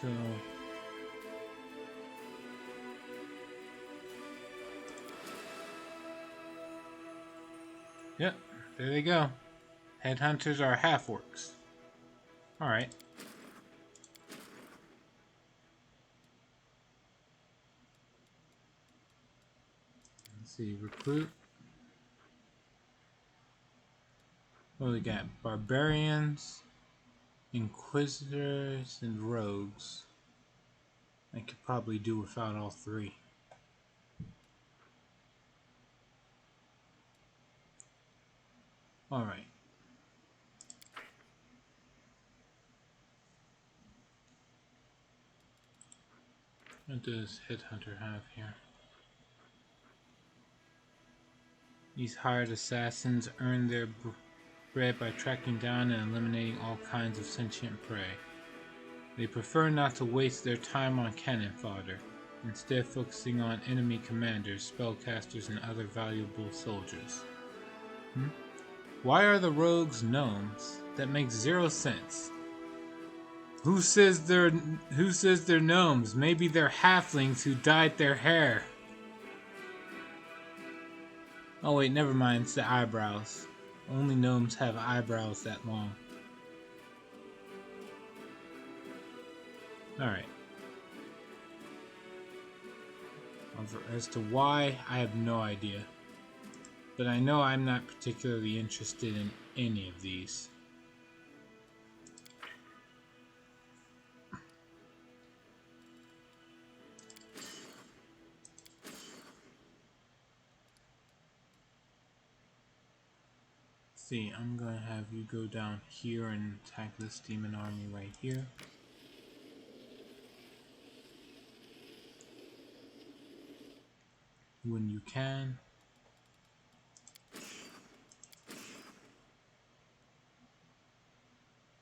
So yep, there they go. Headhunters are half-orcs. Alright. Let's see, recruit. What do we got? Barbarians, Inquisitors, and Rogues. I could probably do without all three. Alright. What does Headhunter have here? These hired assassins earn their bread by tracking down and eliminating all kinds of sentient prey. They prefer not to waste their time on cannon fodder, instead focusing on enemy commanders, spellcasters, and other valuable soldiers. Why are the rogues gnomes? That makes 0 sense. Who says they're gnomes? Maybe they're halflings who dyed their hair. Oh wait, never mind, it's the eyebrows. Only gnomes have eyebrows that long. Alright. As to why, I have no idea. But I know I'm not particularly interested in any of these. See, I'm gonna have you go down here and attack this demon army right here. when you can.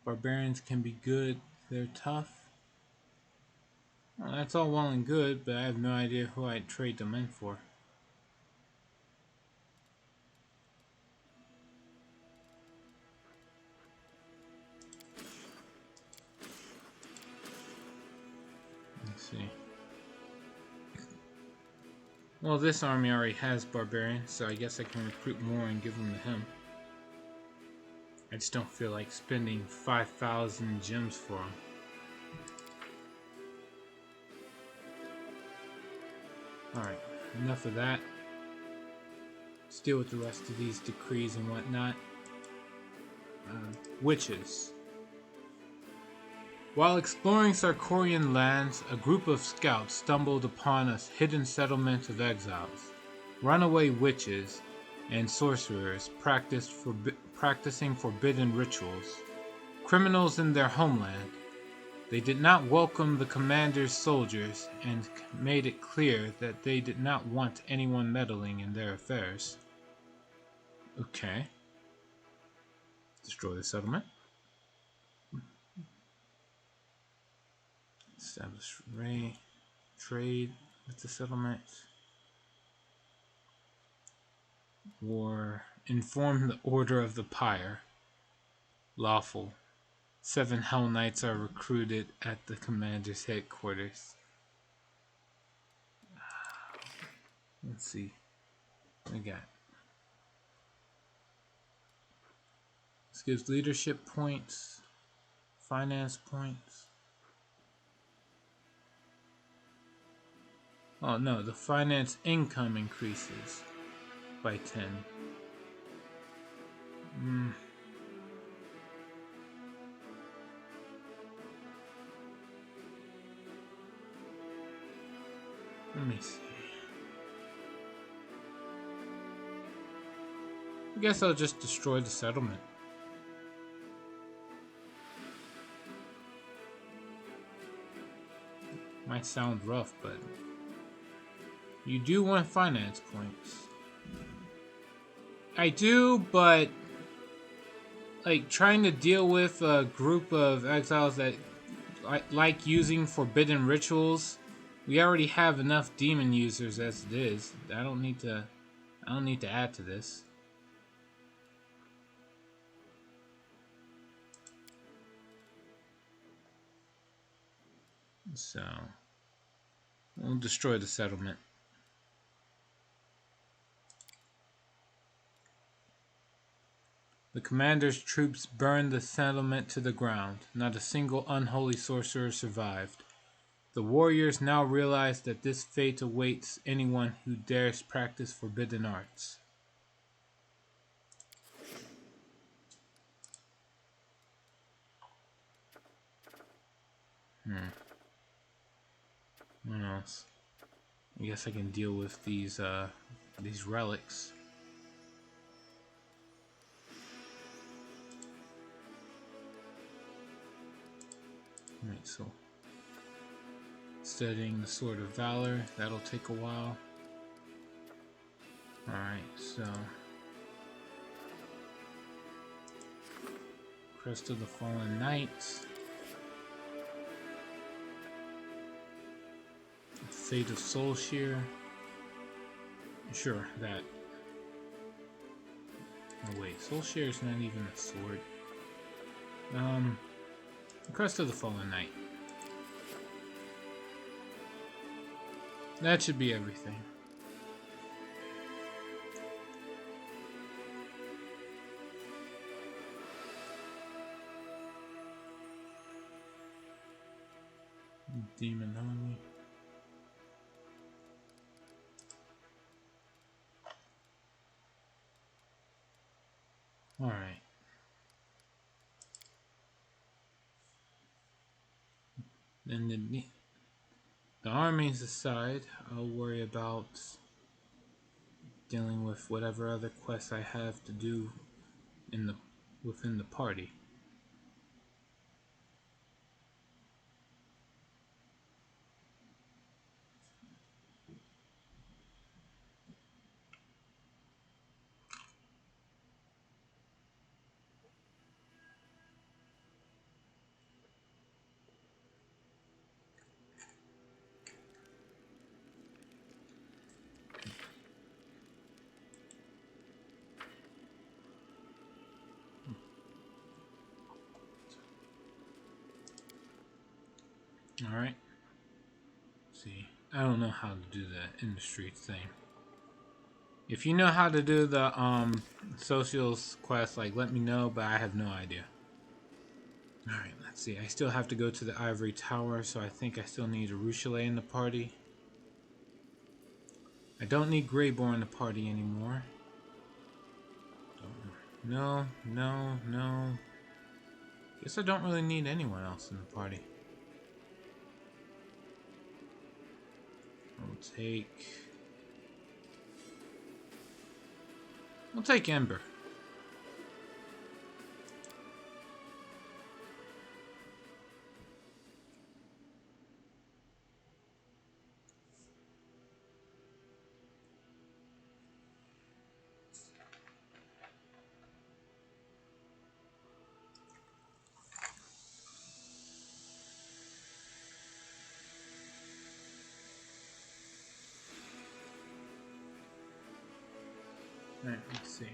Barbarians can be good, they're tough. Well, that's all well and good, but I have no idea who I'd trade them in for. Let's see. Well, this army already has barbarians, so I guess I can recruit more and give them to him. I just don't feel like spending 5,000 gems for them. Alright, enough of that. Let's deal with the rest of these decrees and whatnot. Witches. While exploring Sarkorian lands, a group of scouts stumbled upon a hidden settlement of exiles. Runaway witches and sorcerers practicing forbidden rituals. Criminals in their homeland. They did not welcome the commander's soldiers and made it clear that they did not want anyone meddling in their affairs. Okay. Destroy the settlement. Establish trade with the settlement. War. Inform the Order of the Pyre. Lawful. 7 Hell Knights are recruited at the commander's headquarters. Let's see. What we got? This gives leadership points. Finance points. Oh no, the finance income increases by 10. Let me see. I guess I'll just destroy the settlement. Might sound rough, but you do want finance points. I do, but like trying to deal with a group of exiles that like using forbidden rituals, we already have enough demon users as it is. I don't need to add to this. So we'll destroy the settlement. The commander's troops burned the settlement to the ground. Not a single unholy sorcerer survived. The warriors now realize that this fate awaits anyone who dares practice forbidden arts. What else? I guess I can deal with these relics. Alright, so studying the Sword of Valor, that'll take a while. Alright, so Crest of the Fallen Knights. Fate of Soulshear. Sure, that. Oh wait, Soulshear is not even a sword. Crest of the Fallen Knight. That should be everything. Demon Army. Alright. Then the armies aside, I'll worry about dealing with whatever other quests I have to do within the party. Alright. See, I don't know how to do the in the streets thing. If you know how to do the socials quest, like let me know, but I have no idea. Alright, let's see. I still have to go to the ivory tower, so I think I still need a Rochelet in the party. I don't need Greyboar in the party anymore. No, no, no. Guess I don't really need anyone else in the party. We'll take Ember. Alright, let's see.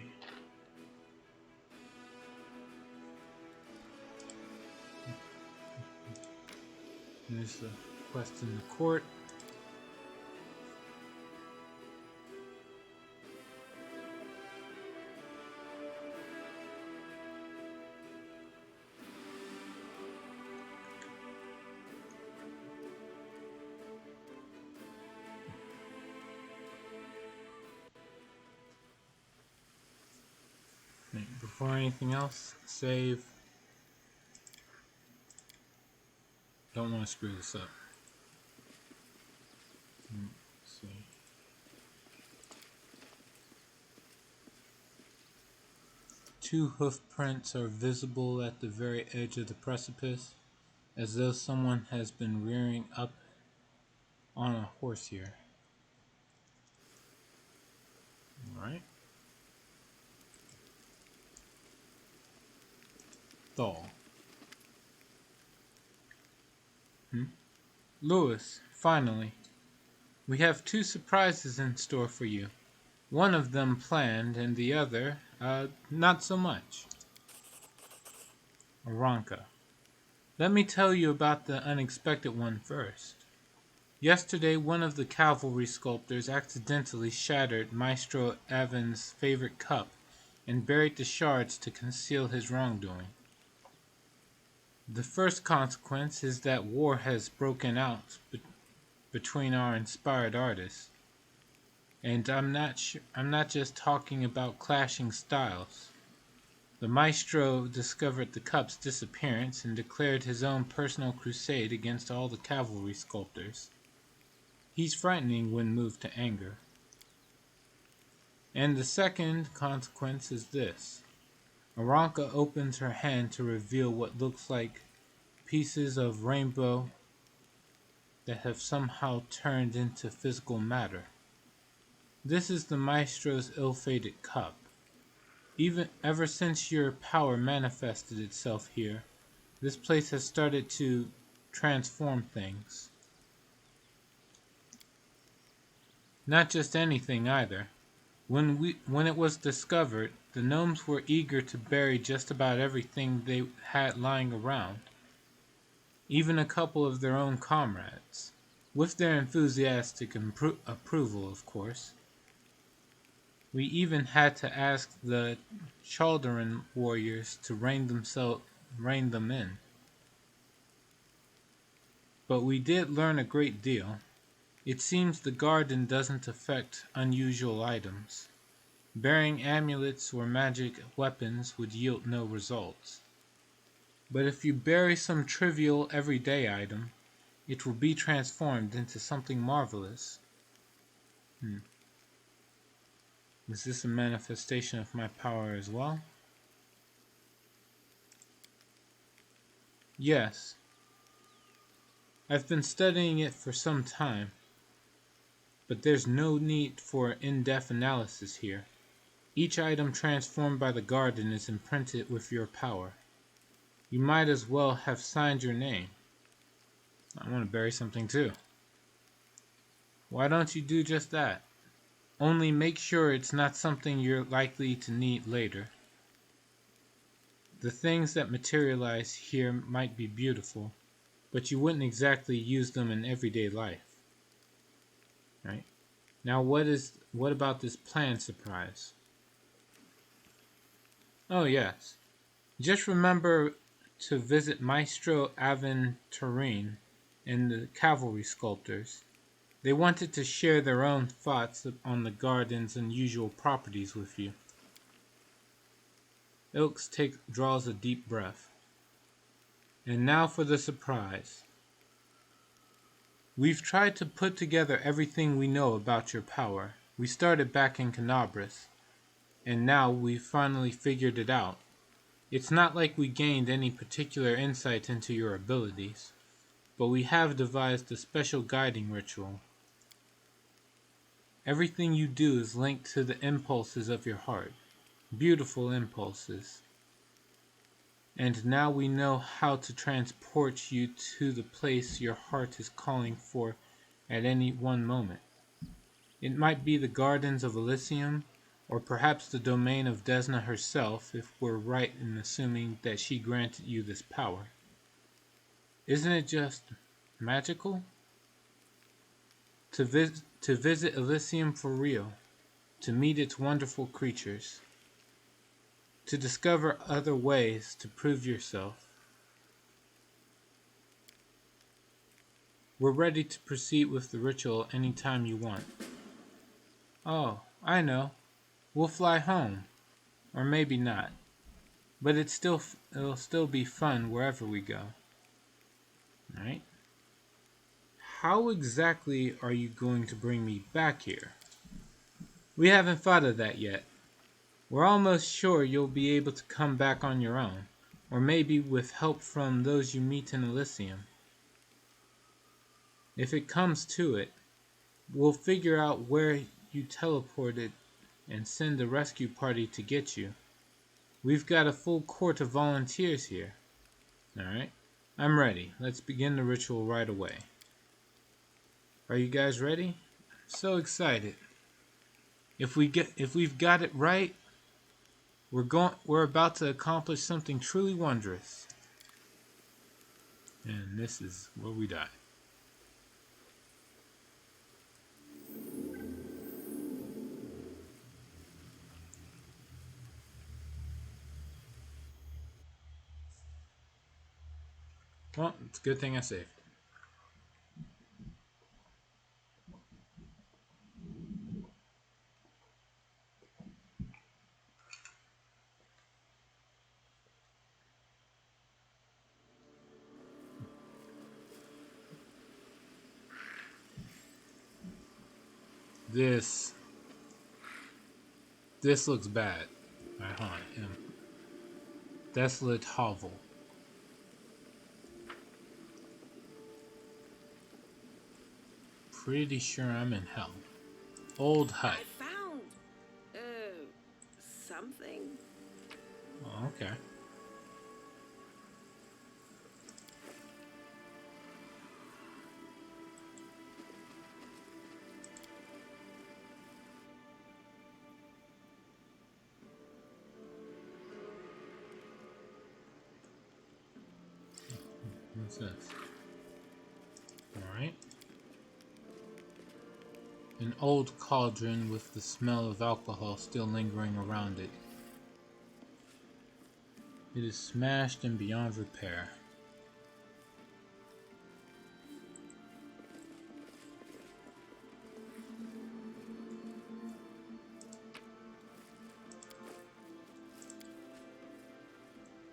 There's the quest in the court. Before anything else, save. Don't want to screw this up. Let's see. Two hoof prints are visible at the very edge of the precipice, as though someone has been rearing up on a horse here. Alright. Thal. Louis, finally. We have two surprises in store for you. One of them planned, and the other, not so much. Aranka. Let me tell you about the unexpected one first. Yesterday, one of the cavalry sculptors accidentally shattered Maestro Evan's favorite cup and buried the shards to conceal his wrongdoing. The first consequence is that war has broken out between our inspired artists. And I'm not just talking about clashing styles. The maestro discovered the cup's disappearance and declared his own personal crusade against all the cavalry sculptors. He's frightening when moved to anger. And the second consequence is this. Aranka opens her hand to reveal what looks like pieces of rainbow that have somehow turned into physical matter. This is the maestro's ill-fated cup. Ever since your power manifested itself here, this place has started to transform things. Not just anything either. When it was discovered, the gnomes were eager to bury just about everything they had lying around, even a couple of their own comrades, with their enthusiastic approval, of course. We even had to ask the Chalderan warriors to rein them in. But we did learn a great deal. It seems the garden doesn't affect unusual items. Bearing amulets or magic weapons would yield no results. But if you bury some trivial everyday item, it will be transformed into something marvelous. Is this a manifestation of my power as well? Yes. I've been studying it for some time, but there's no need for in-depth analysis here. Each item transformed by the garden is imprinted with your power. You might as well have signed your name. I want to bury something too. Why don't you do just that? Only make sure it's not something you're likely to need later. The things that materialize here might be beautiful, but you wouldn't exactly use them in everyday life, right? Now, what about this planned surprise? Oh yes, just remember to visit Maestro Aventurine and the cavalry sculptors. They wanted to share their own thoughts on the garden's unusual properties with you. Ilks draws a deep breath. And now for the surprise. We've tried to put together everything we know about your power. We started back in Canabras, and now we've finally figured it out. It's not like we gained any particular insight into your abilities, but we have devised a special guiding ritual. Everything you do is linked to the impulses of your heart. Beautiful impulses. And now we know how to transport you to the place your heart is calling for at any one moment. It might be the gardens of Elysium, or perhaps the domain of Desna herself, if we're right in assuming that she granted you this power. Isn't it just magical? To visit Elysium for real, to meet its wonderful creatures, to discover other ways to prove yourself. We're ready to proceed with the ritual any time you want. Oh, I know. We'll fly home. Or maybe not. But it'll still be fun wherever we go. Alright? How exactly are you going to bring me back here? We haven't thought of that yet. We're almost sure you'll be able to come back on your own. Or maybe with help from those you meet in Elysium. If it comes to it, we'll figure out where you teleported and send a rescue party to get you. We've got a full court of volunteers here. Alright, I'm ready. Let's begin the ritual right away. Are you guys ready? I'm so excited. If we've got it right, we're about to accomplish something truly wondrous. And this is where we die. Well, it's a good thing I saved. This looks bad. Alright, hold on. Desolate hovel. Pretty sure I'm in hell. Old hut. I found, something. Oh, okay. What's this? Alright. An old cauldron with the smell of alcohol still lingering around it. It is smashed and beyond repair.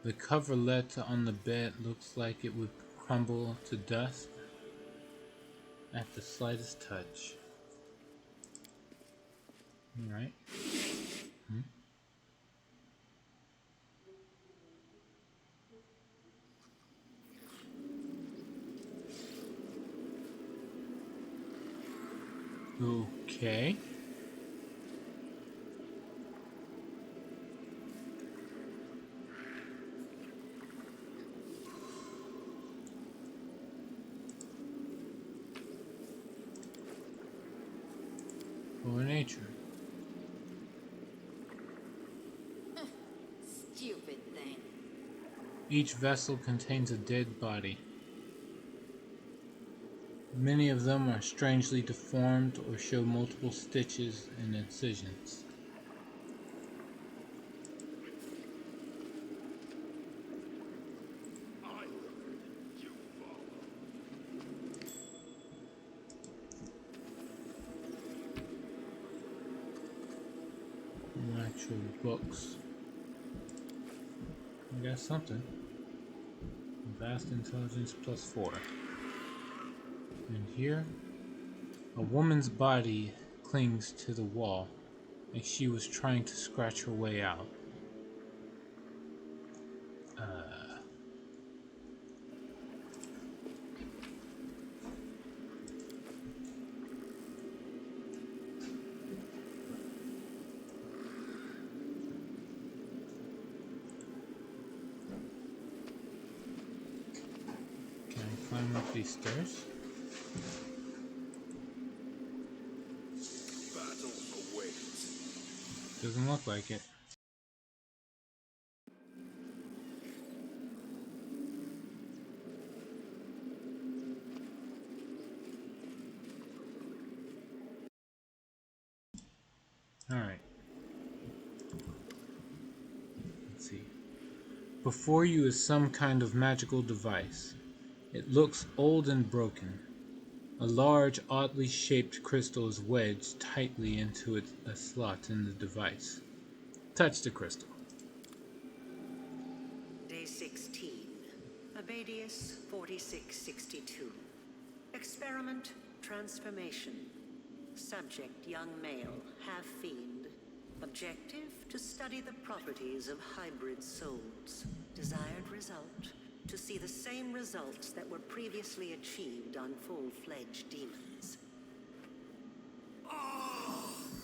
The coverlet on the bed looks like it would crumble to dust at the slightest touch. Alright. Okay. For nature. Stupid thing. Each vessel contains a dead body. Many of them are strangely deformed or show multiple stitches and incisions. Actual books. I got something. Vast intelligence +4. And here, a woman's body clings to the wall, like she was trying to scratch her way out. Can I climb up these stairs? Doesn't look like it. Alright. Let's see. Before you is some kind of magical device. It looks old and broken. A large, oddly shaped crystal is wedged tightly into a slot in the device. Touch the crystal. Day 16. Abadius 4662. Experiment transformation. Subject young male, half fiend. Objective to study the properties of hybrid souls. Desired result to see the same results that were previously achieved on full-fledged demons.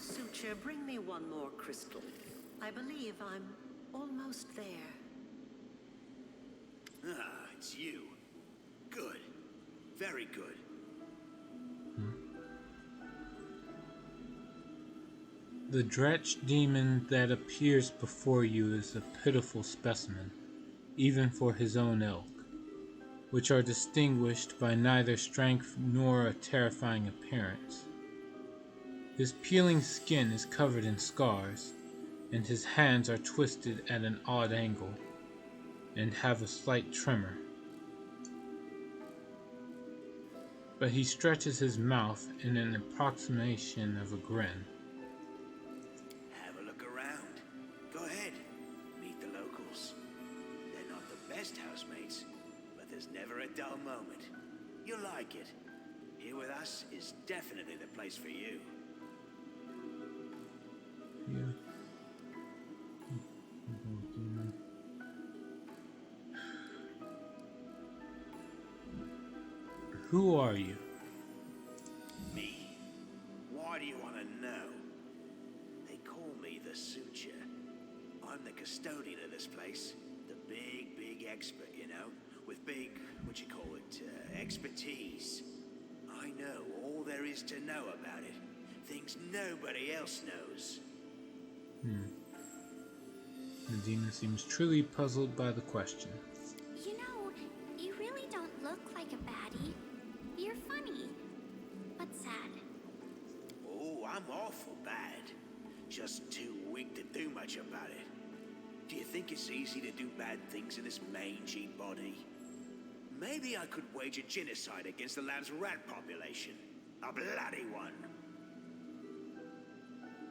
Suture, bring me one more crystal. I believe I'm almost there. Ah, it's you. Good. Very good. The Dretch demon that appears before you is a pitiful specimen, even for his own ilk, which are distinguished by neither strength nor a terrifying appearance. His peeling skin is covered in scars, and his hands are twisted at an odd angle, and have a slight tremor. But he stretches his mouth in an approximation of a grin. Have a look around. Go ahead. Meet the locals. They're not the best housemates, but there's never a dull moment. You'll like it. Here with us is definitely the place for you. Yeah. Who are you? Me? Why do you want to know? They call me the Suture. I'm the custodian of this place. The big expert, you know? With big, expertise. I know all there is to know about it. Things nobody else knows. The demon seems truly puzzled by the question. You know, you really don't look like a baddie. You're funny, but sad. Oh, I'm awful bad. Just too weak to do much about it. Do you think it's easy to do bad things in this mangy body? Maybe I could wage a genocide against the land's rat population. A bloody one.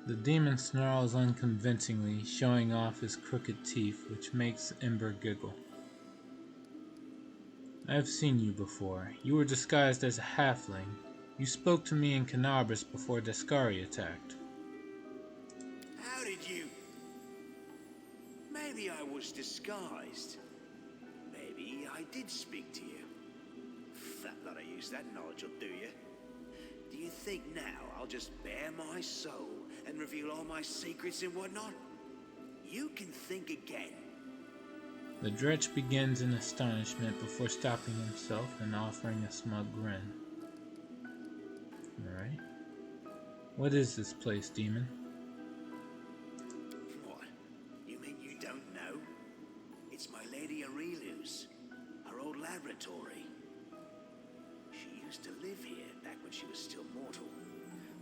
The demon snarls unconvincingly, showing off his crooked teeth, which makes Ember giggle. I've seen you before. You were disguised as a halfling. You spoke to me in Canabras before Descari attacked. How did you... Maybe I was disguised. Maybe I did speak to you. Fat lot of use that knowledge will do you. Do you think now I'll just bare my soul and reveal all my secrets and whatnot? You can think again. The Dretch begins in astonishment before stopping himself and offering a smug grin. Alright. What is this place, demon? What? You mean you don't know? It's my Lady Aurelu's, her old laboratory. She used to live here back when she was still mortal.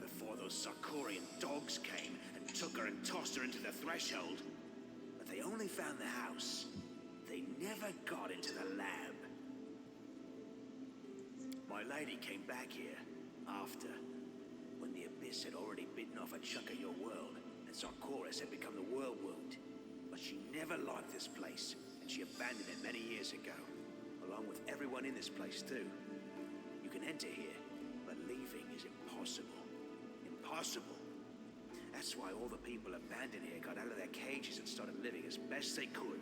Before those Sarkorian dogs came and took her and tossed her into the threshold. But they only found the house. They never got into the lab. My lady came back here after, when the Abyss had already bitten off a chunk of your world, and Sarkoris had become the World Wound. But she never liked this place, and she abandoned it many years ago, along with everyone in this place too. You can enter here, but leaving is impossible. Impossible. That's why all the people abandoned here got out of their cages and started living as best they could.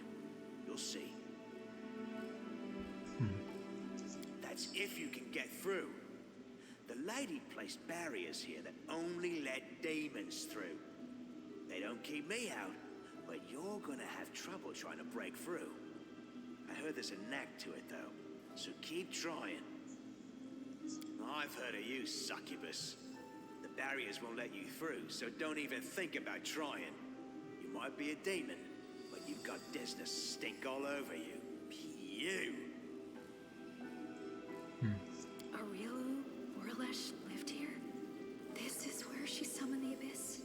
You'll see. That's if you can get through. The lady placed barriers here that only let demons through. They don't keep me out, but you're gonna have trouble trying to break through. I heard there's a knack to it though, so keep trying. I've heard of you, succubus. The barriers won't let you through, so don't even think about trying. You might be a demon, but you've got Desna stink all over you. You! Aurilu Orlesh lived here? This is where she summoned the Abyss?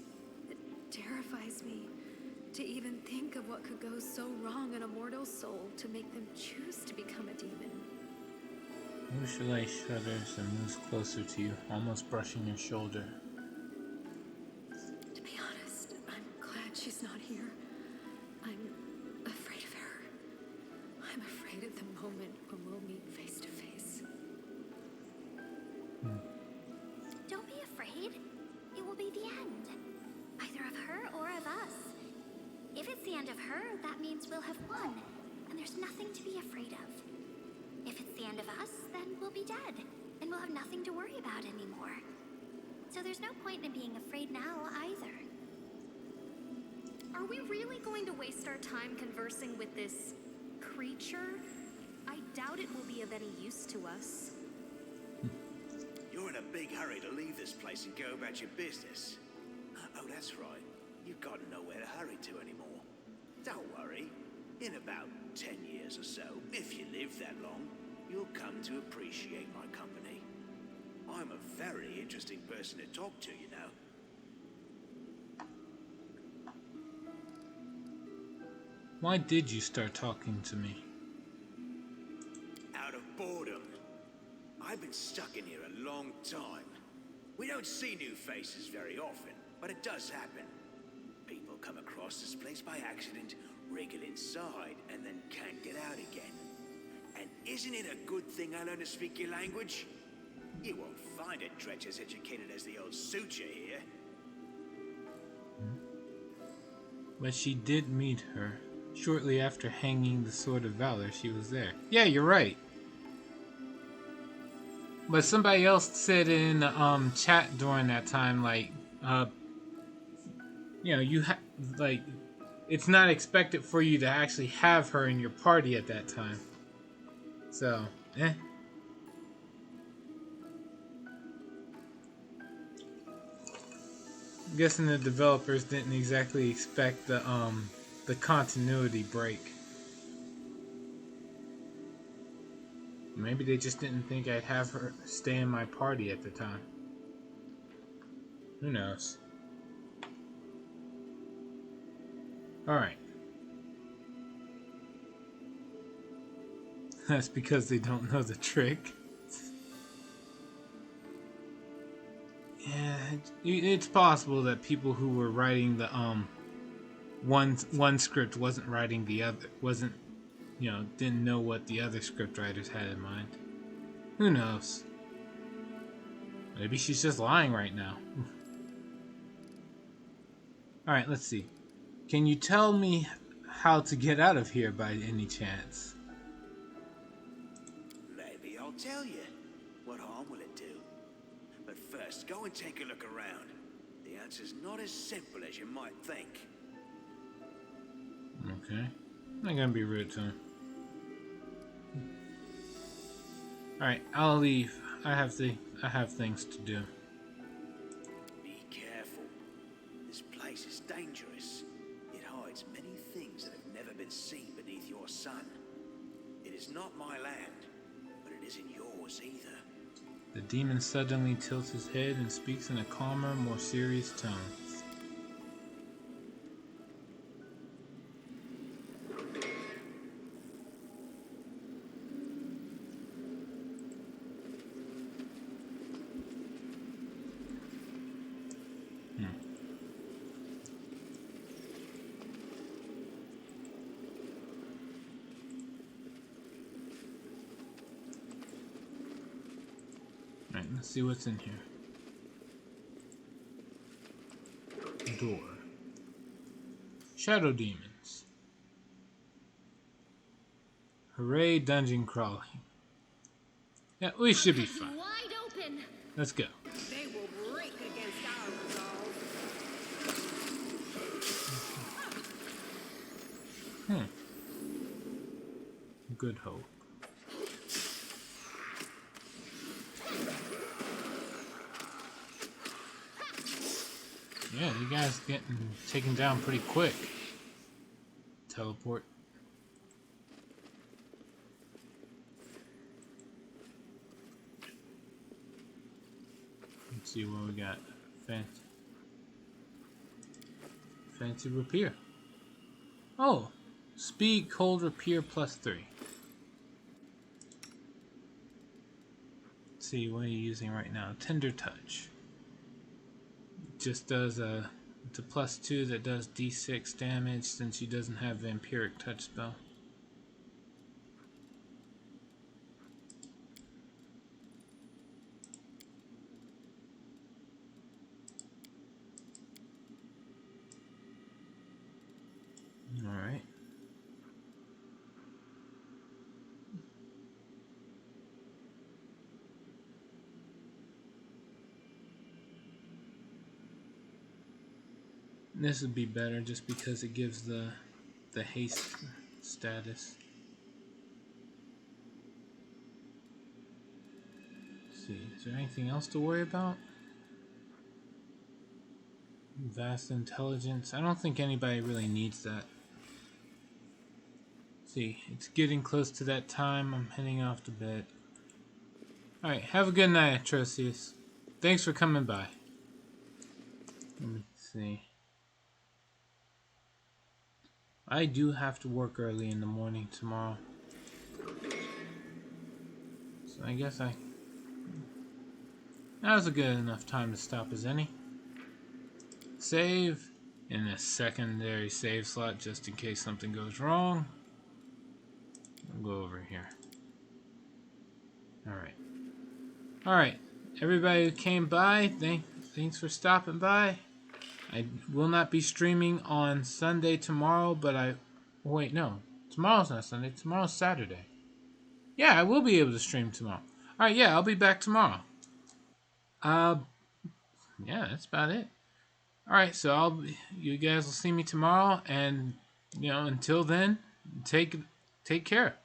It terrifies me to even think of what could go so wrong in a mortal soul to make them choose to become a demon. Usually shudders and moves closer to you, almost brushing your shoulder. To be honest, I'm glad she's not here. I'm afraid of her. I'm afraid of the moment when we'll meet face to face. Don't be afraid. It will be the end. Either of her or of us. If it's the end of her, that means we'll have won, and there's nothing to be afraid of. If it's the end of us, then we'll be dead, and we'll have nothing to worry about anymore. So there's no point in being afraid now, either. Are we really going to waste our time conversing with this creature? I doubt it will be of any use to us. You're in a big hurry to leave this place and go about your business. Oh, that's right. You've got nowhere to hurry to anymore. Don't worry. In about 10 years or so, if you live that long, you'll come to appreciate my company. I'm a very interesting person to talk to, you know. Why did you start talking to me? Out of boredom. I've been stuck in here a long time. We don't see new faces very often, but it does happen. People come across this place by accident, wriggle inside, and then can't get out again. And isn't it a good thing I learned to speak your language? You won't find a dredge as educated as the old suture here. But she did meet her. Shortly after hanging the Sword of Valor, she was there. Yeah, you're right. But somebody else said in the chat during that time, like, you know, like, it's not expected for you to actually have her in your party at that time. So, I'm guessing the developers didn't exactly expect the continuity break. Maybe they just didn't think I'd have her stay in my party at the time. Who knows? Alright. That's because they don't know the trick. Yeah, it's possible that people who were writing the one script wasn't writing the other, you know, didn't know what the other script writers had in mind. Who knows? Maybe she's just lying right now. Alright, let's see. Can you tell me how to get out of here by any chance? Maybe I'll tell you. What harm will it do? But first, go and take a look around. The answer's not as simple as you might think. Okay. I'm not gonna be rude to him. Alright, I'll leave. I have things to do. Be careful. This place is dangerous. It hides many things that have never been seen beneath your sun. It is not my land, but it isn't yours either. The demon suddenly tilts his head and speaks in a calmer, more serious tone. Alright, let's see what's in here. Door. Shadow demons. Hooray, dungeon crawling. Yeah, we should be fine. Wide open. Let's go. They will break against our resolve. Good hope. Yeah, you guys getting taken down pretty quick. Teleport. Let's see what we got. Fancy rapier. Oh, speed, cold rapier +3. Let's see, what are you using right now? Tender touch. Just does it's a +2 that does d6 damage since she doesn't have vampiric touch spell. Alright. This would be better just because it gives the haste status. Let's see, is there anything else to worry about? Vast intelligence. I don't think anybody really needs that. Let's see, it's getting close to that time. I'm heading off to bed. Alright, have a good night, Atrocious. Thanks for coming by. Let me see. I do have to work early in the morning tomorrow. So I guess that was a good enough time to stop as any. Save in a secondary save slot just in case something goes wrong. I'll go over here. Alright. Everybody who came by, thanks for stopping by. I will not be streaming on Sunday tomorrow, but wait, no. Tomorrow's not Sunday. Tomorrow's Saturday. Yeah, I will be able to stream tomorrow. Alright, yeah, I'll be back tomorrow. Yeah, that's about it. Alright, so you guys will see me tomorrow, and, until then, take care.